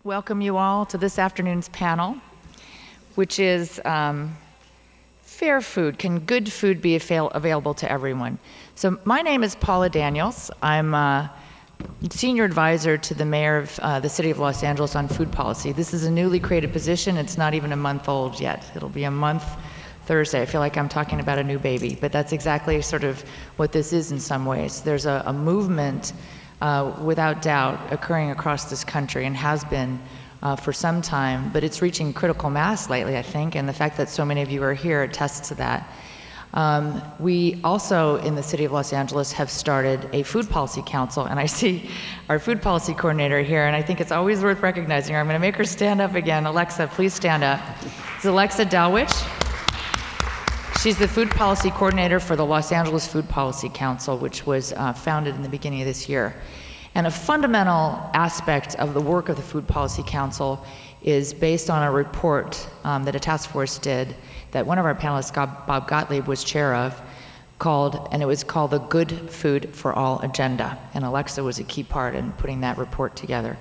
welcome you all to this afternoon's panel, which is fair food. Can good food be available to everyone? So my name is Paula Daniels. I'm senior advisor to the mayor of the city of Los Angeles on food policy. This is a newly created position. It's not even a month old yet. It'll be a month Thursday. I feel like I'm talking about a new baby, but that's exactly sort of what this is in some ways. There's a movement without doubt occurring across this country and has been for some time, but it's reaching critical mass lately, I think, and the fact that so many of you are here attests to that. We also, in the city of Los Angeles, have started a food policy council, and I see our food policy coordinator here, and I think it's always worth recognizing her. I'm going to make her stand up again. Alexa, please stand up. It's Alexa Dalwich. She's the food policy coordinator for the Los Angeles Food Policy Council, which was founded in the beginning of this year. And a fundamental aspect of the work of the Food Policy Council is based on a report that a task force did that one of our panelists, Bob Gottlieb, was chair of, and it was called the Good Food for All Agenda. And Alexa was a key part in putting that report together.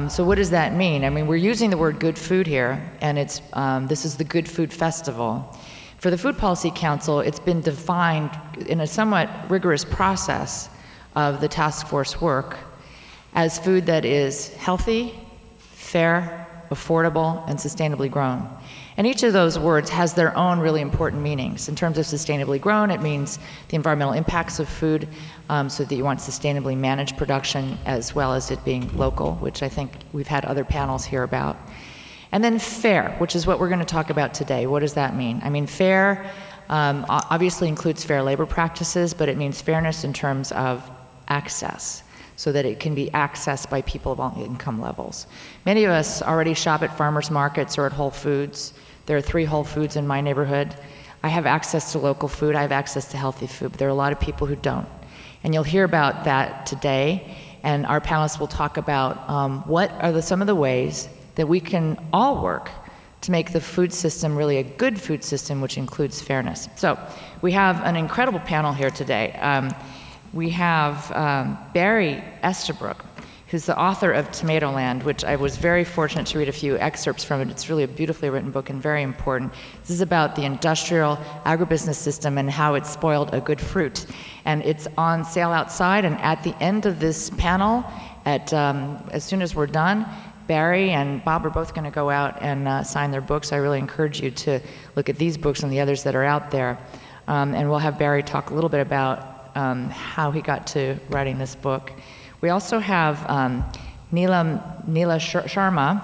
So what does that mean? I mean, we're using the word good food here, and this is the Good Food Festival. For the Food Policy Council, it's been defined in a somewhat rigorous process of the task force work as food that is healthy, fair, affordable, and sustainably grown. And each of those words has their own really important meanings. In terms of sustainably grown, it means the environmental impacts of food, so that you want sustainably managed production as well as it being local, which I think we've had other panels here about. And then fair, which is what we're going to talk about today. What does that mean? I mean, fair obviously includes fair labor practices, but it means fairness in terms of access, so that it can be accessed by people of all income levels. Many of us already shop at farmers markets or at Whole Foods. There are 3 Whole Foods in my neighborhood. I have access to local food. I have access to healthy food, but there are a lot of people who don't. And you'll hear about that today, and our panelists will talk about what are some of the ways that we can all work to make the food system really a good food system, which includes fairness. So we have an incredible panel here today. We have Barry Estabrook, who's the author of Tomatoland, which I was very fortunate to read a few excerpts from it. It's really a beautifully written book and very important. This is about the industrial agribusiness system and how it spoiled a good fruit. And it's on sale outside, and at the end of this panel, as soon as we're done, Barry and Bob are both going to go out and sign their books. I really encourage you to look at these books and the others that are out there. And we'll have Barry talk a little bit about how he got to writing this book. We also have Neela Sharma,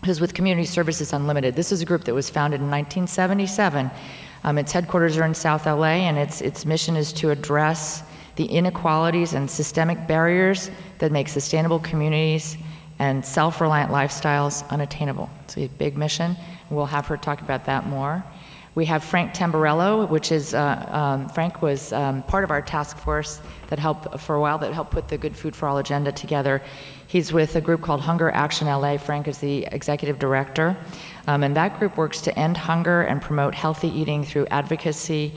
who's with Community Services Unlimited. This is a group that was founded in 1977. Its headquarters are in South LA, and its mission is to address the inequalities and systemic barriers that make sustainable communities and self-reliant lifestyles unattainable. It's a big mission, and we'll have her talk about that more. We have Frank Tamburello, which is, Frank was part of our task force that helped, for a while, that helped put the Good Food for All agenda together. He's with a group called Hunger Action LA. Frank is the executive director. And that group works to end hunger and promote healthy eating through advocacy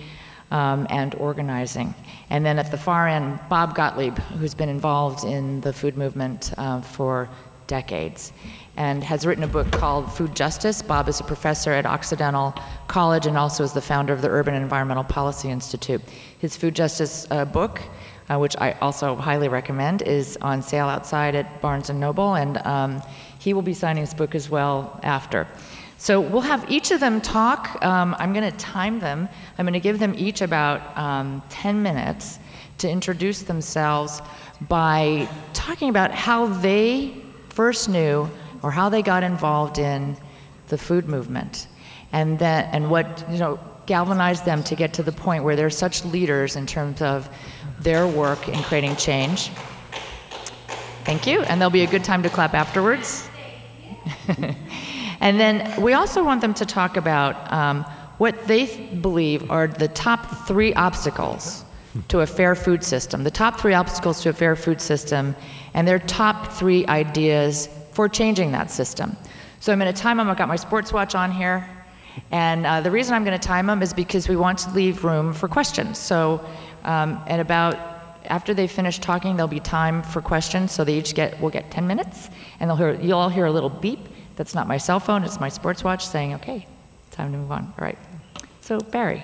and organizing. And then at the far end, Bob Gottlieb, who's been involved in the food movement for decades and has written a book called Food Justice. Bob is a professor at Occidental College and also is the founder of the Urban Environmental Policy Institute. His Food Justice book, which I also highly recommend, is on sale outside at Barnes & Noble, and he will be signing his book as well after. So we'll have each of them talk. I'm going to time them. I'm going to give them each about 10 minutes to introduce themselves by talking about how they first knew or how they got involved in the food movement, and what galvanized them to get to the point where they're such leaders in terms of their work in creating change. Thank you, and there'll be a good time to clap afterwards. And then we also want them to talk about what they believe are the top 3 obstacles to a fair food system, the top 3 obstacles to a fair food system, and their top 3 ideas for changing that system. So I'm going to time them. I've got my sports watch on here. And the reason I'm going to time them is because we want to leave room for questions. So at about after they finish talking, there'll be time for questions, so they each will get 10 minutes, and you'll all hear a little beep. That's not my cell phone, it's my sports watch saying, okay, time to move on. All right. So Barry,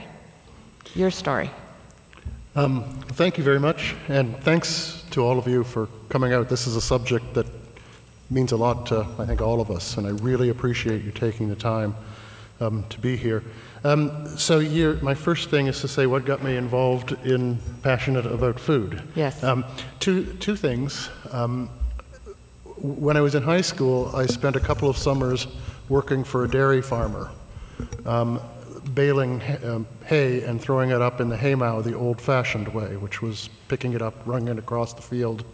your story. Thank you very much, and thanks to all of you for coming out. This is a subject that means a lot to, I think, all of us, and I really appreciate you taking the time to be here. So my first thing is to say what got me involved in passionate about food. Yes. Two things. When I was in high school, I spent a couple of summers working for a dairy farmer, baling hay and throwing it up in the haymow the old-fashioned way, which was picking it up, running it across the field.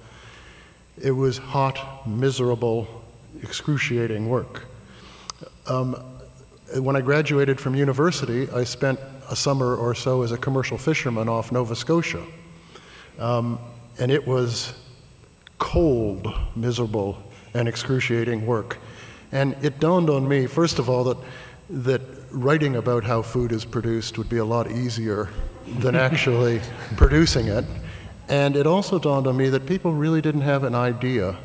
It was hot, miserable, excruciating work. When I graduated from university, I spent a summer or so as a commercial fisherman off Nova Scotia. And it was cold, miserable, and excruciating work. And it dawned on me, first of all, that writing about how food is produced would be a lot easier than actually producing it. And it also dawned on me that people really didn't have an idea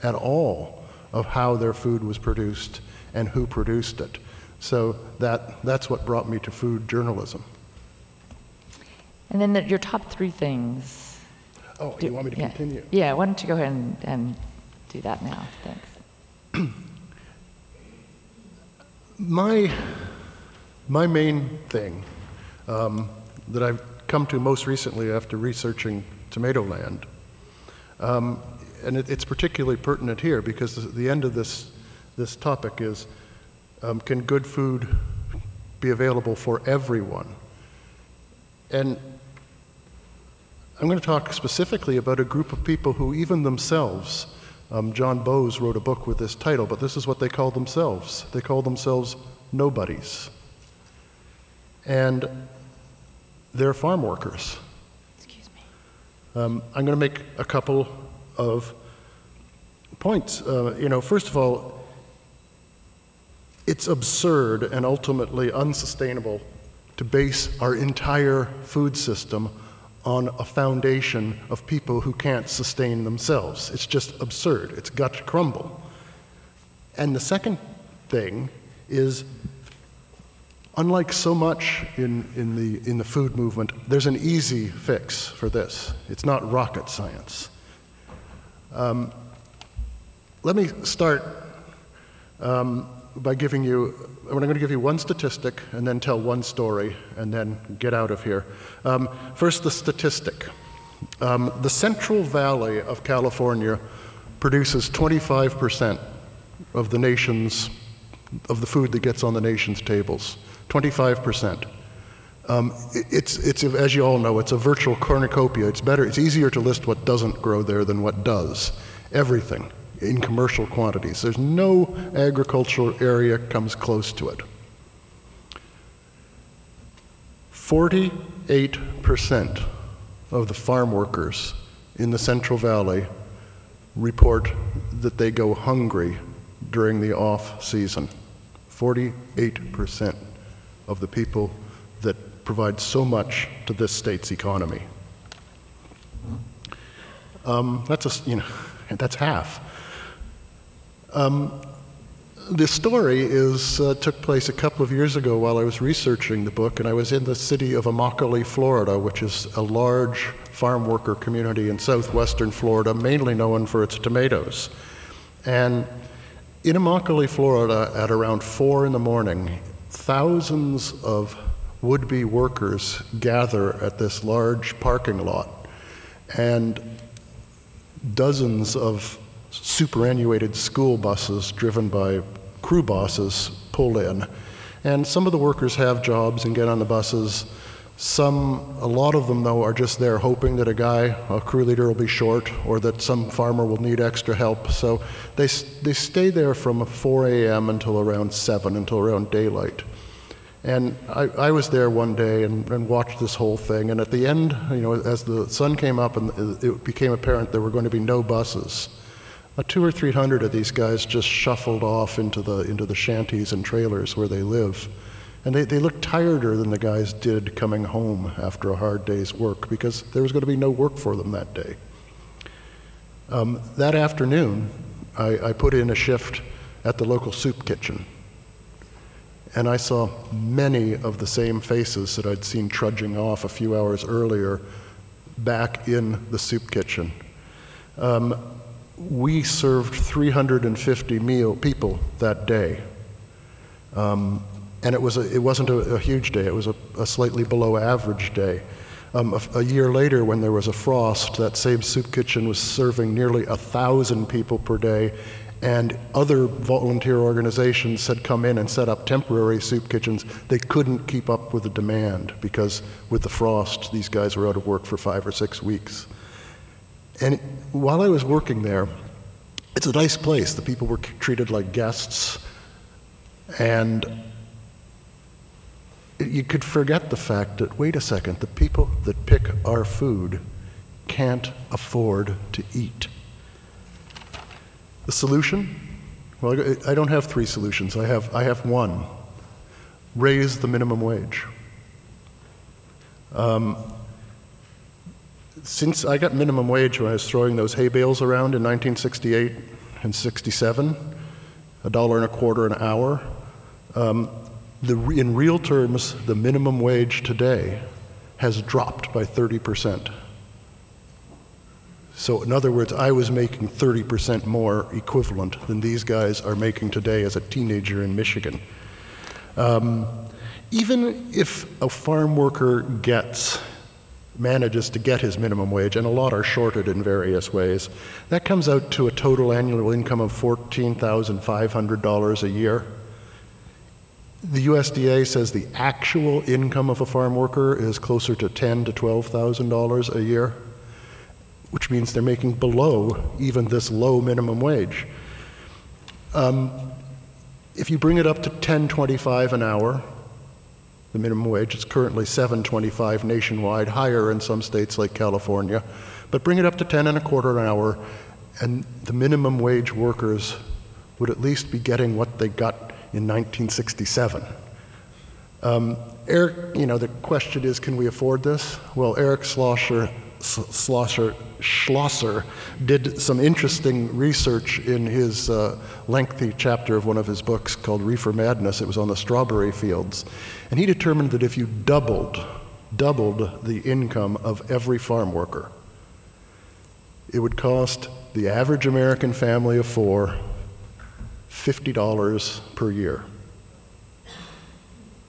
at all of how their food was produced and who produced it. So that's what brought me to food journalism. And then your top 3 things. Oh, you want me to continue? Yeah, why don't you go ahead and do that now? Thanks. My main thing that I've come to most recently after researching Tomatoland, and it's particularly pertinent here because the end of this topic is, can good food be available for everyone? And I'm going to talk specifically about a group of people who even themselves, John Bowes wrote a book with this title, but this is what they call themselves. They call themselves nobodies. And they're farm workers. Excuse me. I'm going to make a couple of points. First of all, it's absurd and ultimately unsustainable to base our entire food system on a foundation of people who can't sustain themselves. It's just absurd. It's got to crumble. And the second thing is, unlike so much in the food movement, there's an easy fix for this. It's not rocket science. Let me start by giving you, I'm going to give you one statistic and then tell one story and then get out of here. First, the statistic. The Central Valley of California produces 25% of the food that gets on the nation's tables. 25%. It's as you all know, it's a virtual cornucopia. It's easier to list what doesn't grow there than what does. Everything in commercial quantities. There's no agricultural area comes close to it. 48% of the farm workers in the Central Valley report that they go hungry during the off season. 48% of the people that provide so much to this state's economy. That's half. This story took place a couple of years ago while I was researching the book, and I was in the city of Immokalee, Florida, which is a large farm worker community in southwestern Florida, mainly known for its tomatoes. And in Immokalee, Florida, at around 4 in the morning, thousands of would-be workers gather at this large parking lot, and dozens of superannuated school buses driven by crew bosses pull in. And some of the workers have jobs and get on the buses. A lot of them, though, are just there hoping that a crew leader will be short or that some farmer will need extra help. So they stay there from 4 a.m. until around 7, until around daylight. And I was there one day and watched this whole thing. And at the end, as the sun came up and it became apparent there were going to be no buses, 200 or 300 of these guys just shuffled off into the shanties and trailers where they live. And they looked tireder than the guys did coming home after a hard day's work because there was going to be no work for them that day. That afternoon, I put in a shift at the local soup kitchen. And I saw many of the same faces that I'd seen trudging off a few hours earlier back in the soup kitchen. We served 350 people that day. And it wasn't a huge day, it was a slightly below average day. A year later, when there was a frost, that same soup kitchen was serving nearly 1,000 people per day, and other volunteer organizations had come in and set up temporary soup kitchens. They couldn't keep up with the demand because with the frost, these guys were out of work for 5 or 6 weeks. And while I was working there, it's a nice place. The people were treated like guests, and you could forget the fact that, wait a second, the people that pick our food can't afford to eat. The solution? Well, I don't have 3 solutions. I have one. Raise the minimum wage. Since I got minimum wage when I was throwing those hay bales around in 1968 and 67, $1.25 an hour, in real terms, the minimum wage today has dropped by 30%. So in other words, I was making 30% more equivalent than these guys are making today as a teenager in Michigan. Even if a farm worker manages to get his minimum wage, and a lot are shorted in various ways, that comes out to a total annual income of $14,500 a year. The USDA says the actual income of a farm worker is closer to $10,000 to $12,000 a year, which means they're making below even this low minimum wage. If you bring it up to $10.25 an hour, the minimum wage is currently $7.25 nationwide, higher in some states like California, but bring it up to $10.25 an hour, and the minimum wage workers would at least be getting what they got in 1967. Eric, the question is, can we afford this? Well, Eric Schlosser did some interesting research in his lengthy chapter of one of his books called Reefer Madness. It was on the strawberry fields. And he determined that if you doubled the income of every farm worker, it would cost the average American family of 4 $50 per year.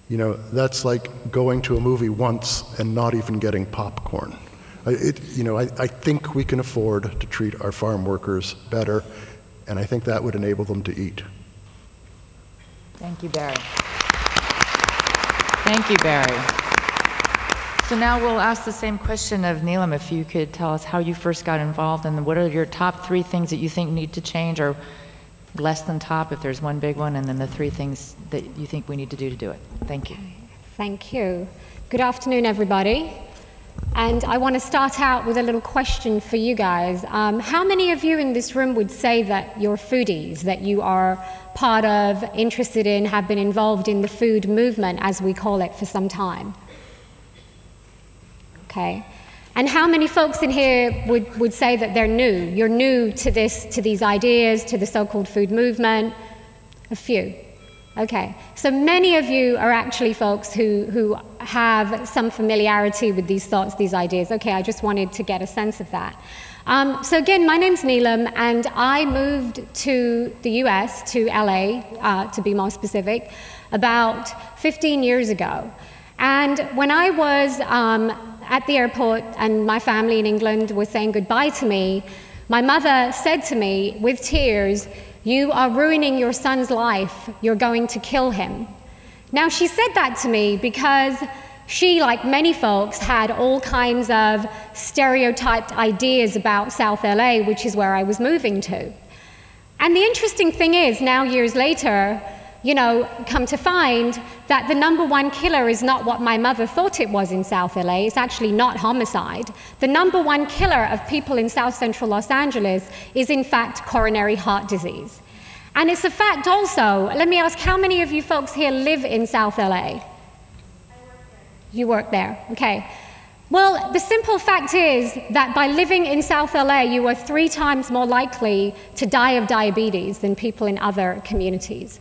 That's like going to a movie once and not even getting popcorn. I think we can afford to treat our farm workers better, and I think that would enable them to eat. Thank you, Barry. Thank you, Barry. So now we'll ask the same question of Neelam, if you could tell us how you first got involved and what are your top 3 things that you think need to change, or less than top if there's one big one, and then the 3 things that you think we need to do it. Thank you. Thank you. Good afternoon, everybody. And I want to start out with a little question for you guys. How many of you in this room would say that you're foodies, that you are part of, interested in, have been involved in the food movement, as we call it, for some time? Okay. And how many folks in here would say that they're new? You're new to these ideas, to the so-called food movement? A few. Okay. So many of you are actually folks who have some familiarity with these thoughts, these ideas. Okay, I just wanted to get a sense of that. So again, my name's Neelam, and I moved to the US, to LA, to be more specific, about 15 years ago. And when I was at the airport and my family in England was saying goodbye to me, my mother said to me with tears, "You are ruining your son's life. You're going to kill him." Now, she said that to me because she, like many folks, had all kinds of stereotyped ideas about South LA, which is where I was moving to. And the interesting thing is, now years later, come to find that the #1 killer is not what my mother thought it was in South LA. It's actually not homicide. The #1 killer of people in South Central Los Angeles is in fact coronary heart disease. And it's a fact also. Let me ask, how many of you folks here live in South LA? You work there, okay. Well, the simple fact is that by living in South LA, you are 3 times more likely to die of diabetes than people in other communities.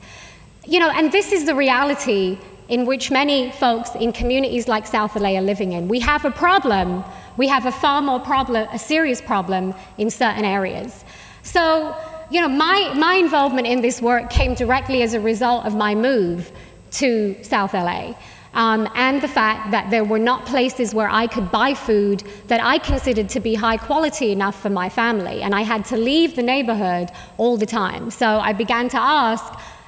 You know, and this is the reality in which many folks in communities like South LA are living in. We have a problem. We have a serious problem in certain areas. So, you know, my involvement in this work came directly as a result of my move to South LA. And the fact that there were not places where I could buy food that I considered to be high quality enough for my family. And I had to leave the neighborhood all the time. So I began to ask,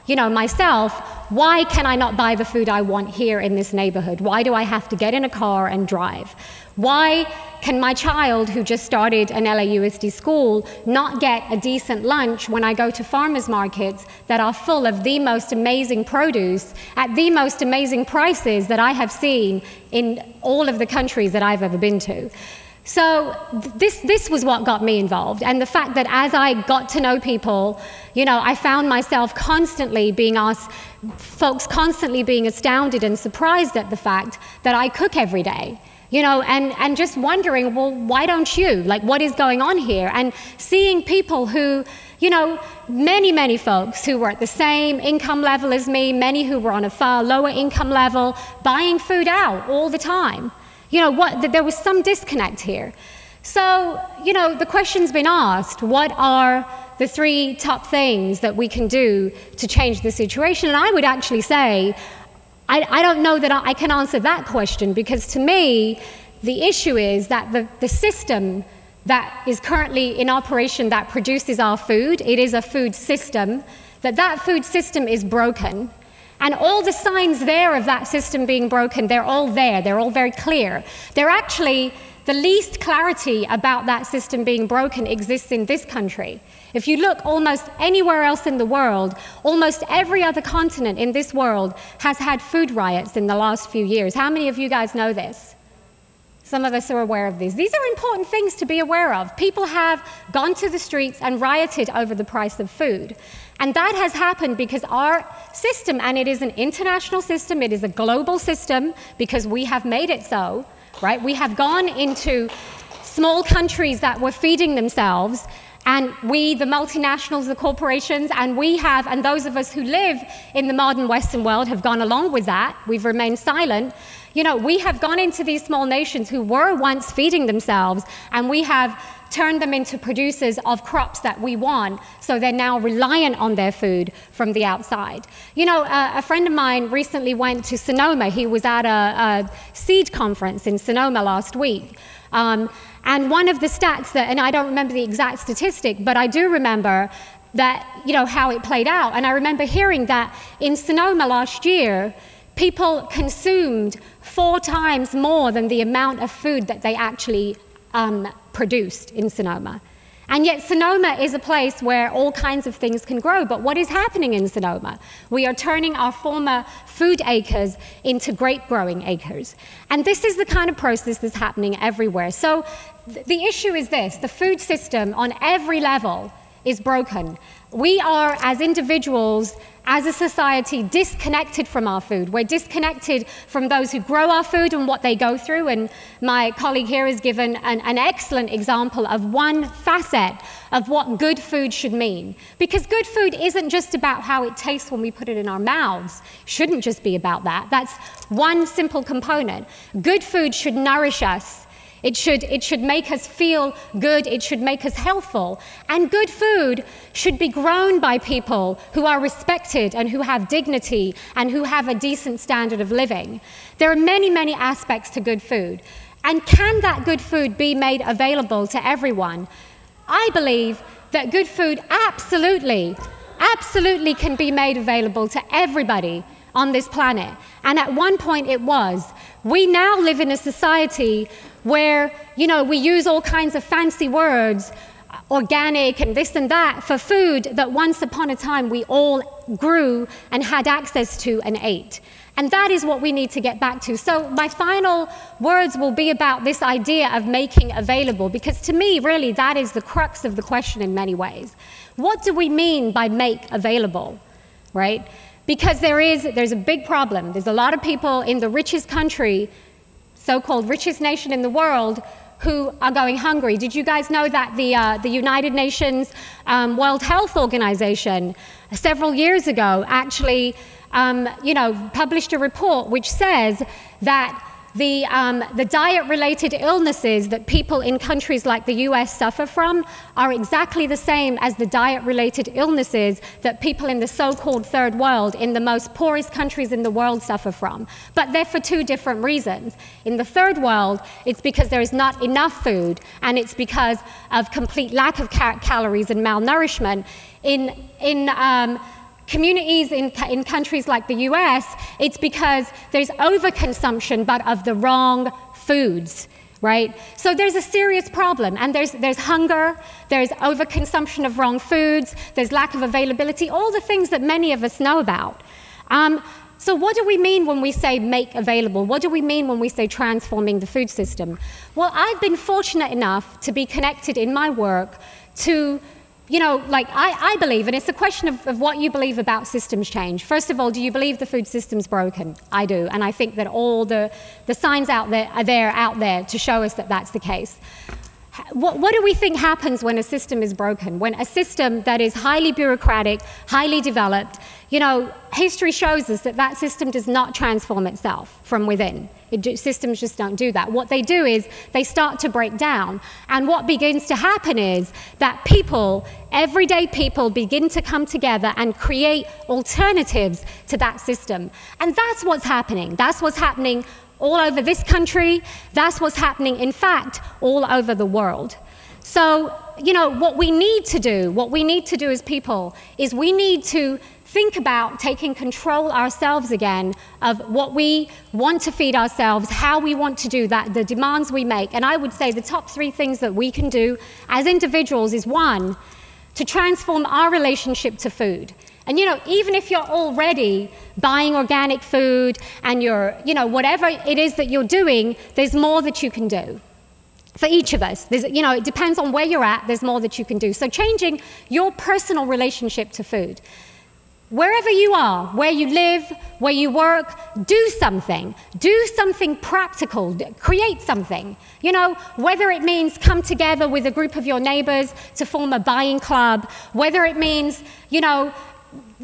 you know, myself, why can I not buy the food I want here in this neighborhood? Why do I have to get in a car and drive? Why can my child, who just started an LAUSD school, not get a decent lunch when I go to farmers markets that are full of the most amazing produce at the most amazing prices that I have seen in all of the countries that I've ever been to? So this was what got me involved. And the fact that as I got to know people, you know, I found myself constantly being asked, folks constantly being astounded and surprised at the fact that I cook every day. You know, and just wondering, well, why don't you? Like, what is going on here? And seeing people who, you know, many folks who were at the same income level as me, many who were on a far lower income level, buying food out all the time. You know, there was some disconnect here. So, you know, the question's been asked, what are the 3 top things that we can do to change the situation? And I would actually say, I don't know that I can answer that question, because to me, the issue is that the system that is currently in operation that produces our food, it is a food system, that food system is broken. And all the signs there of that system being broken, they're all there, they're all very clear. They're actually, the least clarity about that system being broken exists in this country. If you look almost anywhere else in the world, almost every other continent in this world has had food riots in the last few years. How many of you guys know this? Some of us are aware of these. These are important things to be aware of. People have gone to the streets and rioted over the price of food. And that has happened because our system, and it is an international system, it is a global system, because we have made it so, right? We have gone into small countries that were feeding themselves, and we, the multinationals, the corporations, and those of us who live in the modern Western world have gone along with that. We've remained silent. You know, we have gone into these small nations who were once feeding themselves, and we have turned them into producers of crops that we want, so they're now reliant on their food from the outside. You know, a friend of mine recently went to Sonoma. He was at a seed conference in Sonoma last week. And one of the stats that, and I don't remember the exact statistic, but I do remember that, you know, how it played out. And I remember hearing that in Sonoma last year, people consumed 4 times more than the amount of food that they actually produced in Sonoma. And yet Sonoma is a place where all kinds of things can grow. But what is happening in Sonoma? We are turning our former food acres into grape growing acres. And this is the kind of process that's happening everywhere. So the issue is this: the food system on every level is broken. We are, as individuals, as a society, disconnected from our food. We're disconnected from those who grow our food and what they go through. And my colleague here has given an excellent example of one facet of what good food should mean. Because good food isn't just about how it tastes when we put it in our mouths. It shouldn't just be about that. That's one simple component. Good food should nourish us. It should make us feel good. It should make us healthful. And good food should be grown by people who are respected and who have dignity and who have a decent standard of living. There are many aspects to good food. And can that good food be made available to everyone? I believe that good food absolutely can be made available to everybody on this planet. And at one point it was. We now live in a society where, you know, we use all kinds of fancy words. organic and this and that for food that once upon a time we all grew and had access to and ate. And that is what we need to get back to. So my final words will be about this idea of making available, because to me, really, that is the crux of the question in many ways. What do we mean by make available, right? Because there's a big problem. There's a lot of people in the richest country, so-called richest nation in the world, who are going hungry. Did you guys know that the United Nations World Health Organization several years ago actually published a report which says that the diet-related illnesses that people in countries like the US suffer from are exactly the same as the diet-related illnesses that people in the so-called third world, in the most poorest countries in the world, suffer from. But they're for two different reasons. In the third world, it's because there is not enough food, and it's because of complete lack of calories and malnourishment. In communities in countries like the US, it's because there's overconsumption, but of the wrong foods, right? So there's a serious problem, and there's hunger, there's overconsumption of wrong foods, there's lack of availability, all the things that many of us know about. So what do we mean when we say make available? What do we mean when we say transforming the food system? Well, I've been fortunate enough to be connected in my work to, I believe, and it's a question of what you believe about systems change. First of all, do you believe the food system's broken? I do, and I think that all the signs out there to show us that that's the case. What do we think happens when a system is broken? When a system that is highly bureaucratic, highly developed, history shows us that that system does not transform itself from within. Systems just don't do that. What they do is they start to break down. And what begins to happen is that people, everyday people, begin to come together and create alternatives to that system. And that's what's happening. That's what's happening all over this country. That's what's happening, in fact, all over the world. So, what we need to do as people is we need to think about taking control ourselves again of what we want to feed ourselves, how we want to do that, the demands we make. And I would say the top 3 things that we can do as individuals is, 1, to transform our relationship to food. And even if you're already buying organic food and you're, whatever it is that you're doing, there's more that you can do. For each of us, it depends on where you're at, there's more that you can do. So changing your personal relationship to food. Wherever you are, where you live, where you work, do something. Do something practical. Create something. Whether it means come together with a group of your neighbors to form a buying club, whether it means,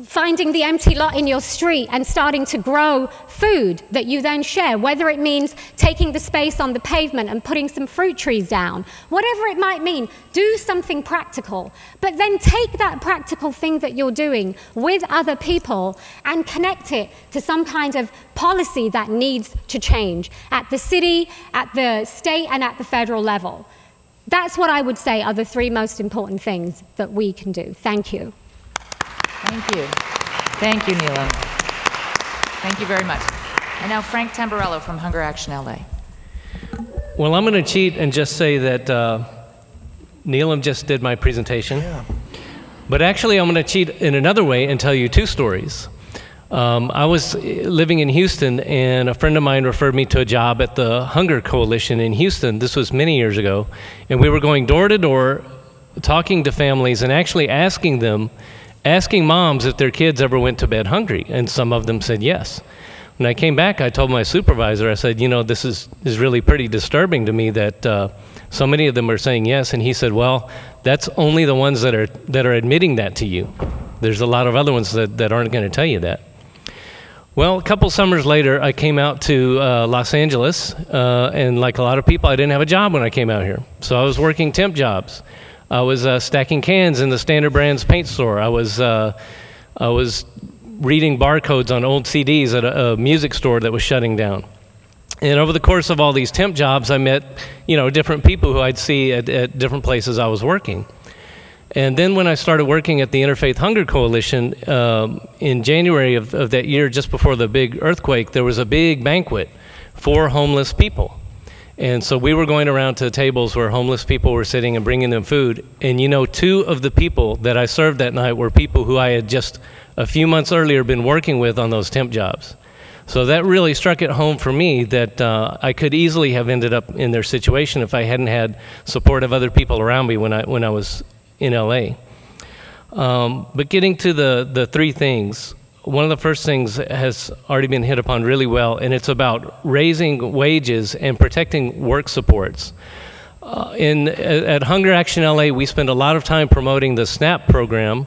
finding the empty lot in your street and starting to grow food that you then share, whether it means taking the space on the pavement and putting some fruit trees down, whatever it might mean, do something practical. But then take that practical thing that you're doing with other people and connect it to some kind of policy that needs to change at the city, at the state, and at the federal level. That's what I would say are the 3 most important things that we can do. Thank you. Thank you. Thank you, Neelam. Thank you very much. And now Frank Tamburello from Hunger Action LA. Well, I'm going to cheat and just say that Neelam just did my presentation. Yeah. But actually, I'm going to cheat in another way and tell you 2 stories. I was living in Houston, and a friend of mine referred me to a job at the Hunger Coalition in Houston. This was many years ago. And we were going door to door, talking to families and actually asking moms if their kids ever went to bed hungry, and some of them said yes. When I came back, I told my supervisor, I said, this is really pretty disturbing to me that so many of them are saying yes, and he said, well, that's only the ones that are admitting that to you. There's a lot of other ones that aren't going to tell you that. Well, a couple summers later, I came out to Los Angeles, and like a lot of people, I didn't have a job when I came out here. So I was working temp jobs. I was stacking cans in the Standard Brands paint store. I was reading barcodes on old CDs at a music store that was shutting down. And over the course of all these temp jobs, I met, different people who I'd see at different places I was working. And then when I started working at the Interfaith Hunger Coalition, in January of that year, just before the big earthquake, there was a big banquet for homeless people. And so we were going around to tables where homeless people were sitting and bringing them food. And you know, 2 of the people that I served that night were people who I had just a few months earlier been working with on those temp jobs. So that really struck it home for me that I could easily have ended up in their situation if I hadn't had support of other people around me when I was in LA. But getting to the 3 things, one of the first things has already been hit upon really well, and it's about raising wages and protecting work supports. At Hunger Action LA, we spend a lot of time promoting the SNAP program,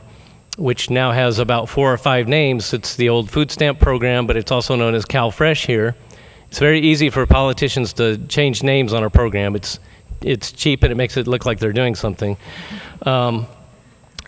which now has about 4 or 5 names. It's the old food stamp program, but it's also known as CalFresh here. It's very easy for politicians to change names on our program. It's cheap and it makes it look like they're doing something.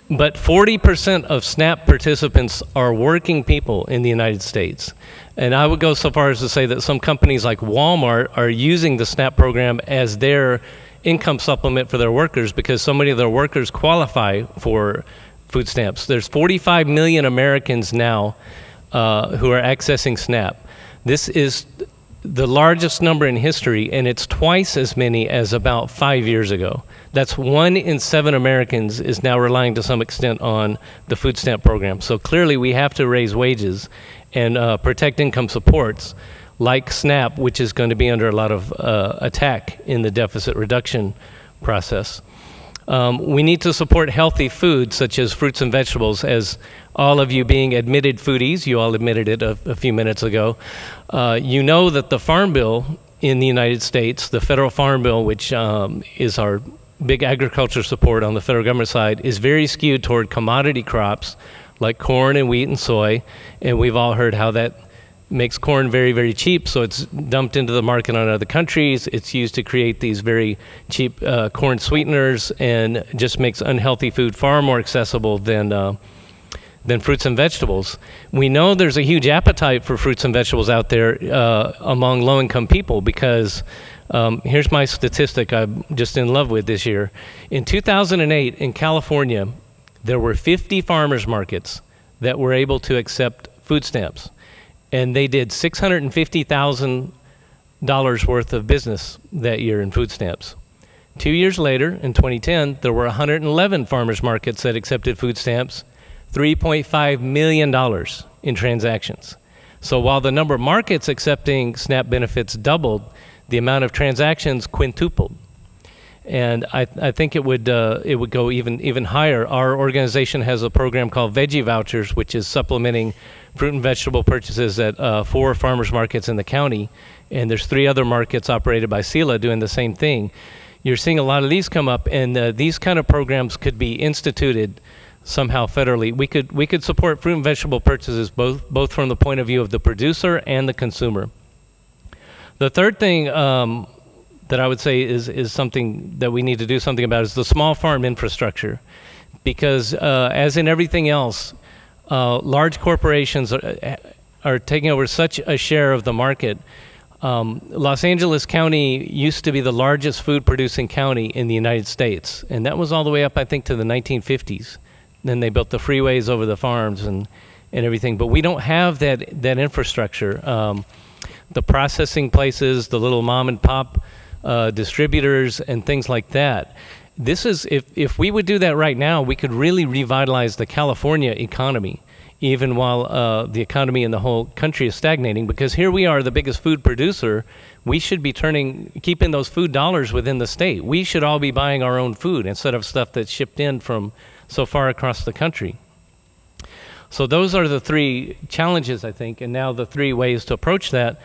But 40% of SNAP participants are working people in the United States. And I would go so far as to say that some companies like Walmart are using the SNAP program as their income supplement for their workers because so many of their workers qualify for food stamps. There's 45 million Americans now who are accessing SNAP. This is the largest number in history, and it's twice as many as about 5 years ago. That's 1 in 7 Americans is now relying to some extent on the food stamp program. So clearly we have to raise wages and protect income supports like SNAP, which is going to be under a lot of attack in the deficit reduction process. We need to support healthy foods such as fruits and vegetables. As all of you being admitted foodies, you all admitted it a few minutes ago, you know that the Farm Bill in the United States, the Federal Farm Bill, which is our big agriculture support on the federal government side, is very skewed toward commodity crops like corn and wheat and soy, and we've all heard how that makes corn very, very cheap, so it's dumped into the market on other countries. It's used to create these very cheap corn sweeteners and just makes unhealthy food far more accessible than fruits and vegetables. We know there's a huge appetite for fruits and vegetables out there among low-income people because here's my statistic I'm just in love with this year. In 2008 in California, there were 50 farmers markets that were able to accept food stamps. And they did $650,000 worth of business that year in food stamps. 2 years later, in 2010, there were 111 farmers markets that accepted food stamps, $3.5 million in transactions. So while the number of markets accepting SNAP benefits doubled, the amount of transactions quintupled. And I think it would go even higher. Our organization has a program called Veggie Vouchers, which is supplementing fruit and vegetable purchases at 4 farmers markets in the county, and there's 3 other markets operated by SELA doing the same thing. You're seeing a lot of these come up, and these kind of programs could be instituted somehow federally. We could support fruit and vegetable purchases both from the point of view of the producer and the consumer. The third thing that I would say is something that we need to do something about is the small farm infrastructure, because as in everything else, large corporations are taking over such a share of the market. Los Angeles County used to be the largest food producing county in the United States, and that was all the way up, I think, to the 1950s. Then they built the freeways over the farms and everything, but we don't have that infrastructure. The processing places, the little mom and pop distributors and things like that. This is, if we would do that right now, we could really revitalize the California economy, even while the economy in the whole country is stagnating, because here we are, the biggest food producer. We should be keeping those food dollars within the state. We should all be buying our own food instead of stuff that's shipped in from so far across the country. So those are the 3 challenges, I think, and now the 3 ways to approach that.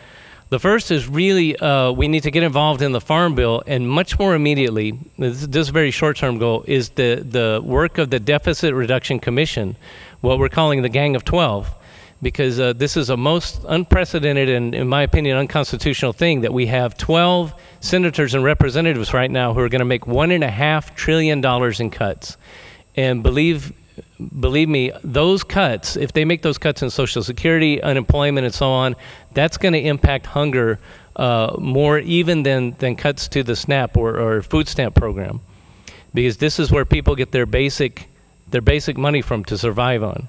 The first is really we need to get involved in the Farm Bill, and much more immediately, this is a very short-term goal, is the work of the Deficit Reduction Commission, what we're calling the Gang of 12, because this is a most unprecedented and, in my opinion, unconstitutional thing that we have 12 senators and representatives right now who are going to make $1.5 trillion in cuts. And believe me, those cuts, if they make those cuts in Social Security, unemployment, and so on, that's going to impact hunger more even than cuts to the SNAP or food stamp program, because this is where people get their basic money from to survive on.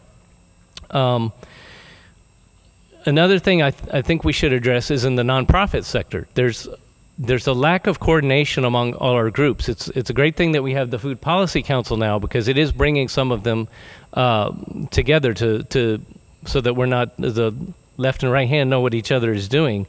Another thing I think we should address is in the nonprofit sector. There's there's a lack of coordination among all our groups. It's a great thing that we have the Food Policy Council now, because it is bringing some of them together so that we're not, the left and right hand know what each other is doing.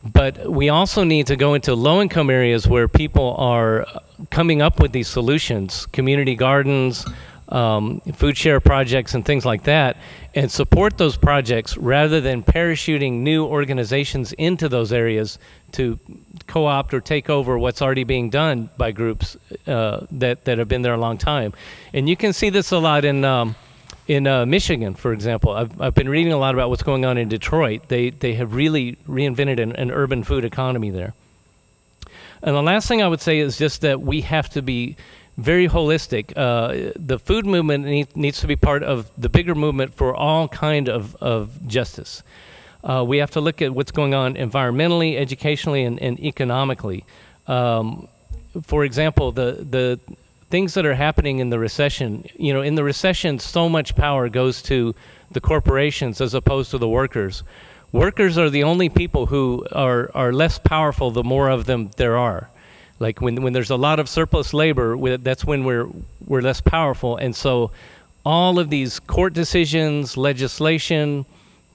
But we also need to go into low-income areas where people are coming up with these solutions, community gardens, food share projects and things like that, and support those projects rather than parachuting new organizations into those areas to co-opt or take over what's already being done by groups that have been there a long time. And you can see this a lot in Michigan, for example. I've been reading a lot about what's going on in Detroit. They have really reinvented an urban food economy there. And the last thing I would say is just that we have to be very holistic. The food movement needs to be part of the bigger movement for all kind of justice. We have to look at what's going on environmentally, educationally, and economically. For example, the things that are happening in the recession, in the recession, so much power goes to the corporations as opposed to the workers. Workers are the only people who are less powerful the more of them there are. Like when there's a lot of surplus labor, that's when we're less powerful. And so all of these court decisions, legislation,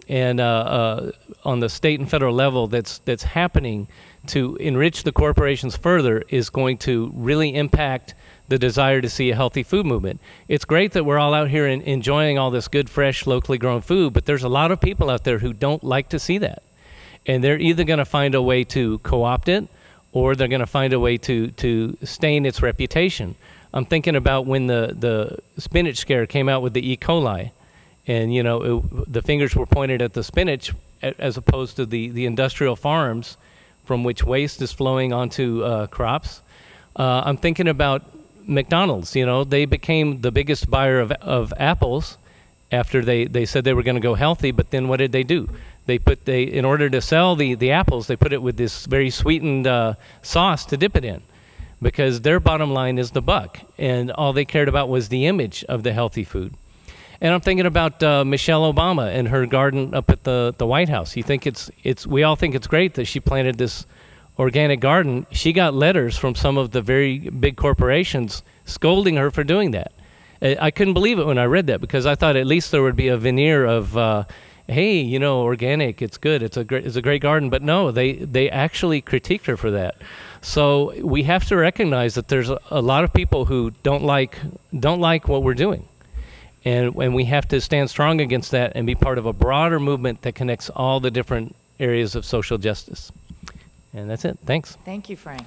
and on the state and federal level that's happening to enrich the corporations further is going to really impact the desire to see a healthy food movement. It's great that we're all out here enjoying all this good, fresh, locally grown food, but there's a lot of people out there who don't like to see that. And they're either going to find a way to co-opt it, or they're going to find a way to stain its reputation. I'm thinking about when the spinach scare came out with the E. coli, and the fingers were pointed at the spinach as opposed to the industrial farms from which waste is flowing onto crops. I'm thinking about McDonald's. They became the biggest buyer of apples after they said they were going to go healthy, but then what did they do? In order to sell the apples, they put it with this very sweetened sauce to dip it in, because their bottom line is the buck, and all they cared about was the image of the healthy food. And I'm thinking about Michelle Obama and her garden up at the White House. We all think it's great that she planted this organic garden. She got letters from some of the very big corporations scolding her for doing that. I couldn't believe it when I read that, because I thought at least there would be a veneer of hey, organic, it's good, it's a great garden. But no, they actually critiqued her for that. So we have to recognize that there's a lot of people who don't like what we're doing. And we have to stand strong against that and be part of a broader movement that connects all the different areas of social justice. And that's it. Thanks. Thank you, Frank.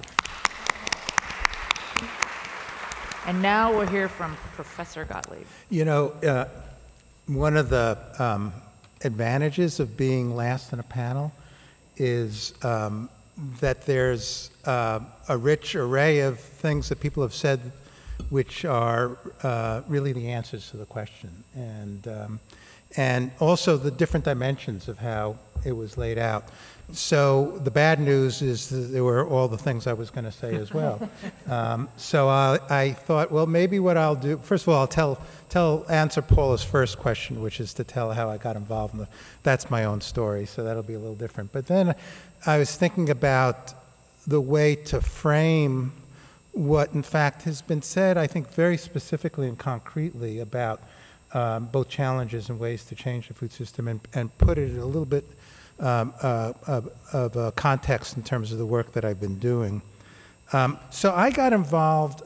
And now we'll hear from Professor Gottlieb. One of the advantages of being last in a panel is that there's a rich array of things that people have said which are really the answers to the question, and also the different dimensions of how it was laid out. So the bad news is that there were all the things I was going to say as well. So I thought, well, maybe what I'll do, first of all, I'll answer Paula's first question, which is to tell how I got involved in that's my own story, so that'll be a little different. But then I was thinking about the way to frame what in fact has been said, I think very specifically and concretely about both challenges and ways to change the food system, and put it in a little bit of a context in terms of the work that I've been doing. So I got involved,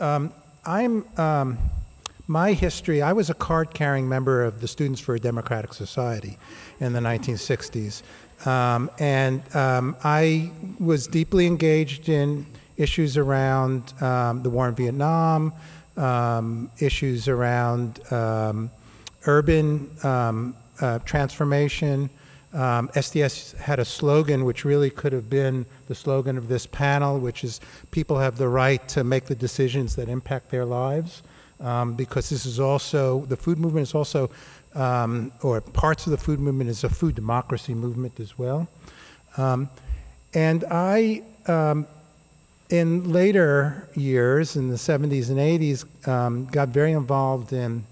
my history, I was a card-carrying member of the Students for a Democratic Society in the 1960s. I was deeply engaged in issues around the war in Vietnam, issues around urban transformation. SDS had a slogan which really could have been the slogan of this panel, which is people have the right to make the decisions that impact their lives, because this is also, the food movement is also, or parts of the food movement is a food democracy movement as well. And I, in later years, in the 70s and 80s, got very involved in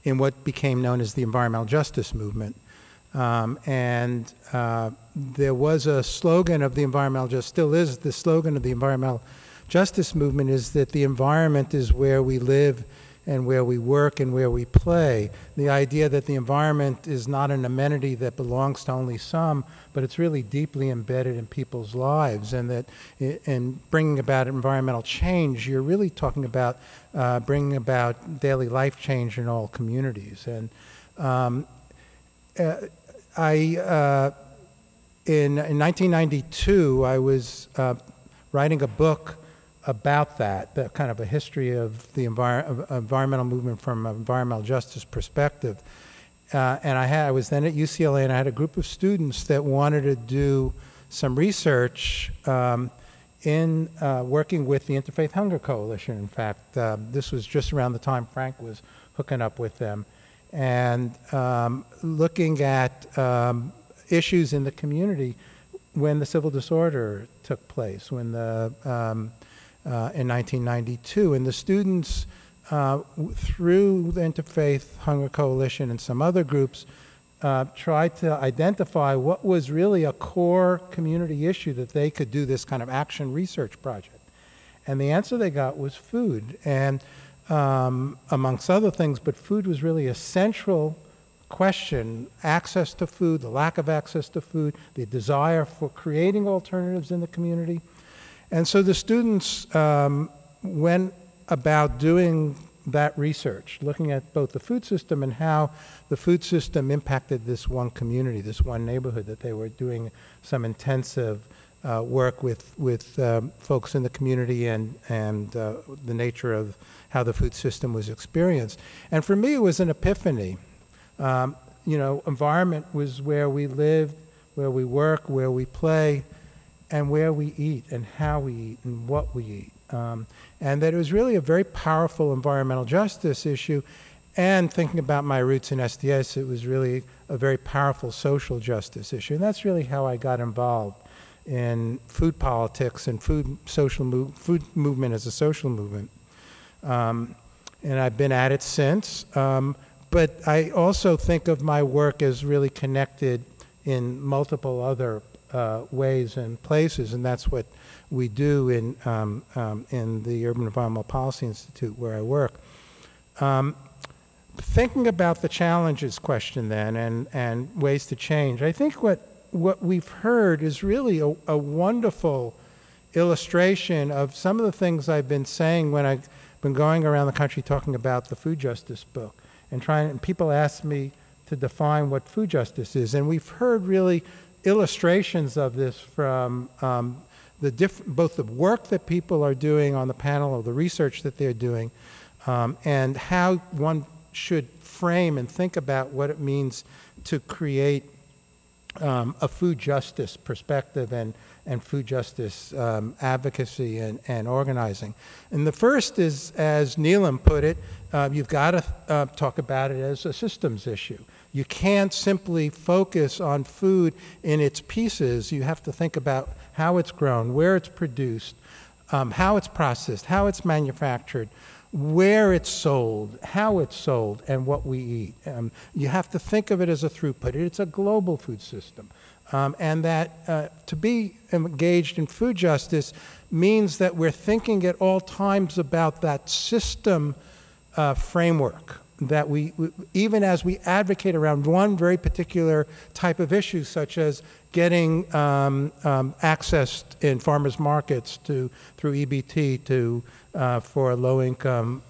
what became known as the environmental justice movement. There was a slogan of the environmental justice, still is the slogan of the environmental justice movement, is that the environment is where we live and where we work and where we play. The idea that the environment is not an amenity that belongs to only some, but it's really deeply embedded in people's lives, and that in bringing about environmental change, you're really talking about bringing about daily life change in all communities. And in 1992, I was writing a book about that kind of a history of the environmental movement from an environmental justice perspective. And I was then at UCLA, and I had a group of students that wanted to do some research in working with the Interfaith Hunger Coalition. In fact, this was just around the time Frank was hooking up with them, and looking at issues in the community when the civil disorder took place, when in 1992. And the students, through the Interfaith Hunger Coalition and some other groups, tried to identify what was really a core community issue that they could do this kind of action research project. And the answer they got was food, and amongst other things, but food was really a central question. Access to food, the lack of access to food, the desire for creating alternatives in the community. And so the students went about doing that research, looking at both the food system and how the food system impacted this one community, this one neighborhood, that they were doing some intensive work with folks in the community and the nature of how the food system was experienced. And for me, it was an epiphany. Environment was where we live, where we work, where we play, and where we eat and how we eat and what we eat. And that it was really a very powerful environmental justice issue. And thinking about my roots in SDS, it was really a very powerful social justice issue. And that's really how I got involved in food politics and food movement as a social movement. And I've been at it since. But I also think of my work as really connected in multiple other ways and places, and that's what we do in the Urban Environmental Policy Institute, where I work. Thinking about the challenges question then and ways to change, I think what we've heard is really a wonderful illustration of some of the things I've been saying when I've been going around the country talking about the food justice book, and people ask me to define what food justice is, and we've heard really illustrations of this from both the work that people are doing on the panel, or the research that they're doing, and how one should frame and think about what it means to create a food justice perspective and food justice advocacy and organizing. And the first is, as Neelam put it, you've got to talk about it as a systems issue. You can't simply focus on food in its pieces. You have to think about how it's grown, where it's produced, how it's processed, how it's manufactured, where it's sold, how it's sold, and what we eat. You have to think of it as a throughput. It's a global food system. And that to be engaged in food justice means that we're thinking at all times about that system framework, that we even as we advocate around one very particular type of issue, such as getting access in farmers markets through EBT for low-income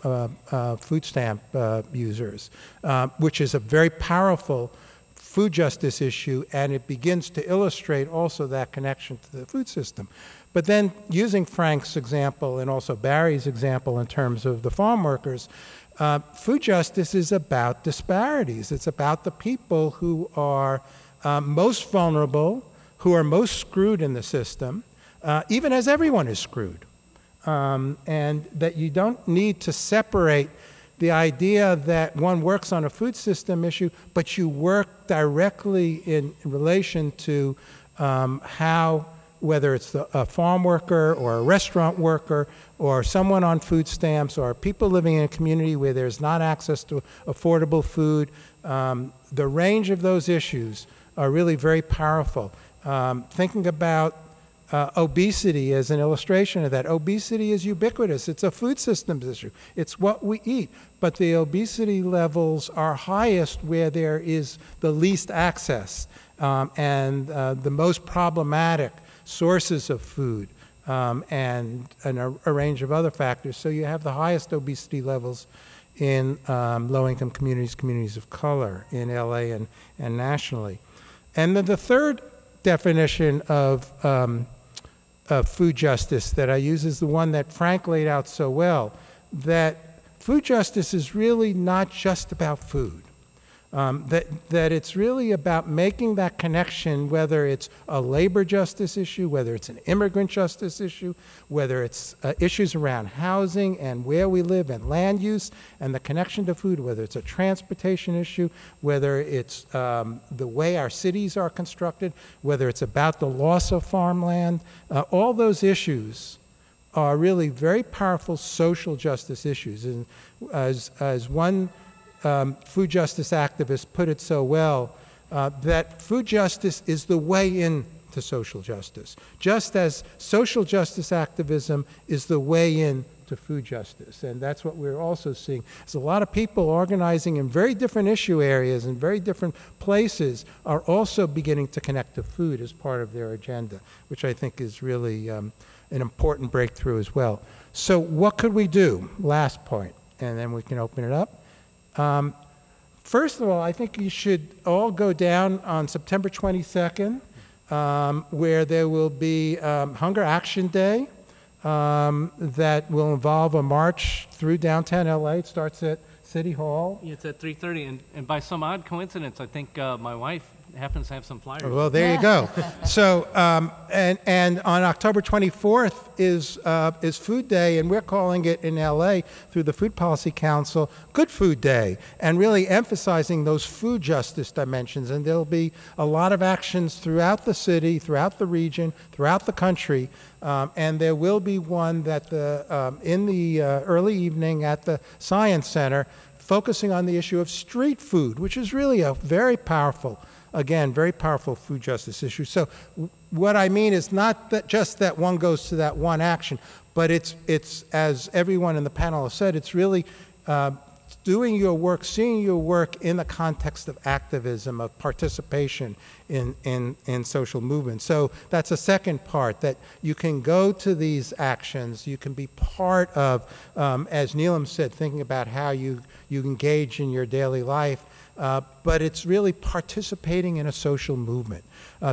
food stamp users, which is a very powerful food justice issue, and it begins to illustrate also that connection to the food system. But then using Frank's example and also Barry's example in terms of the farm workers, food justice is about disparities. It's about the people who are most vulnerable, who are most screwed in the system, even as everyone is screwed. And that you don't need to separate the idea that one works on a food system issue, but you work directly in relation to how, whether it's a farm worker or a restaurant worker or someone on food stamps or people living in a community where there's not access to affordable food, the range of those issues are really very powerful. Thinking about obesity as an illustration of that. Obesity is ubiquitous. It's a food systems issue. It's what we eat. But the obesity levels are highest where there is the least access and the most problematic sources of food and a range of other factors. So you have the highest obesity levels in low-income communities, communities of color in LA and nationally. And then the third definition of food justice that I use is the one that Frank laid out so well, that food justice is really not just about food. That it's really about making that connection, whether it's a labor justice issue, whether it's an immigrant justice issue, whether it's issues around housing and where we live and land use and the connection to food, whether it's a transportation issue, whether it's the way our cities are constructed, whether it's about the loss of farmland. All those issues are really very powerful social justice issues. And as one food justice activist put it so well, that food justice is the way in to social justice, just as social justice activism is the way in to food justice. And that's what we're also seeing. There's a lot of people organizing in very different issue areas and very different places are also beginning to connect to food as part of their agenda, which I think is really an important breakthrough as well. So what could we do? Last point, and then we can open it up. First of all, I think you should all go down on September 22nd, where there will be Hunger Action Day that will involve a march through downtown LA. It starts at City Hall. Yeah, it's at 3:30, and by some odd coincidence, I think my wife happens to have some flyers. Well, there you go. So, and on October 24th is Food Day, and we're calling it in LA through the Food Policy Council Good Food Day, and really emphasizing those food justice dimensions. And there'll be a lot of actions throughout the city, throughout the region, throughout the country, and there will be one that in the early evening at the Science Center, focusing on the issue of street food, which is really a very powerful, again, very powerful food justice issue. So what I mean is not that just that one goes to that one action, but it's as everyone in the panel has said, it's really doing your work, seeing your work in the context of activism, of participation in social movements. So that's a second part, that you can go to these actions, you can be part of, as Neelam said, thinking about how you engage in your daily life, but it's really participating in a social movement,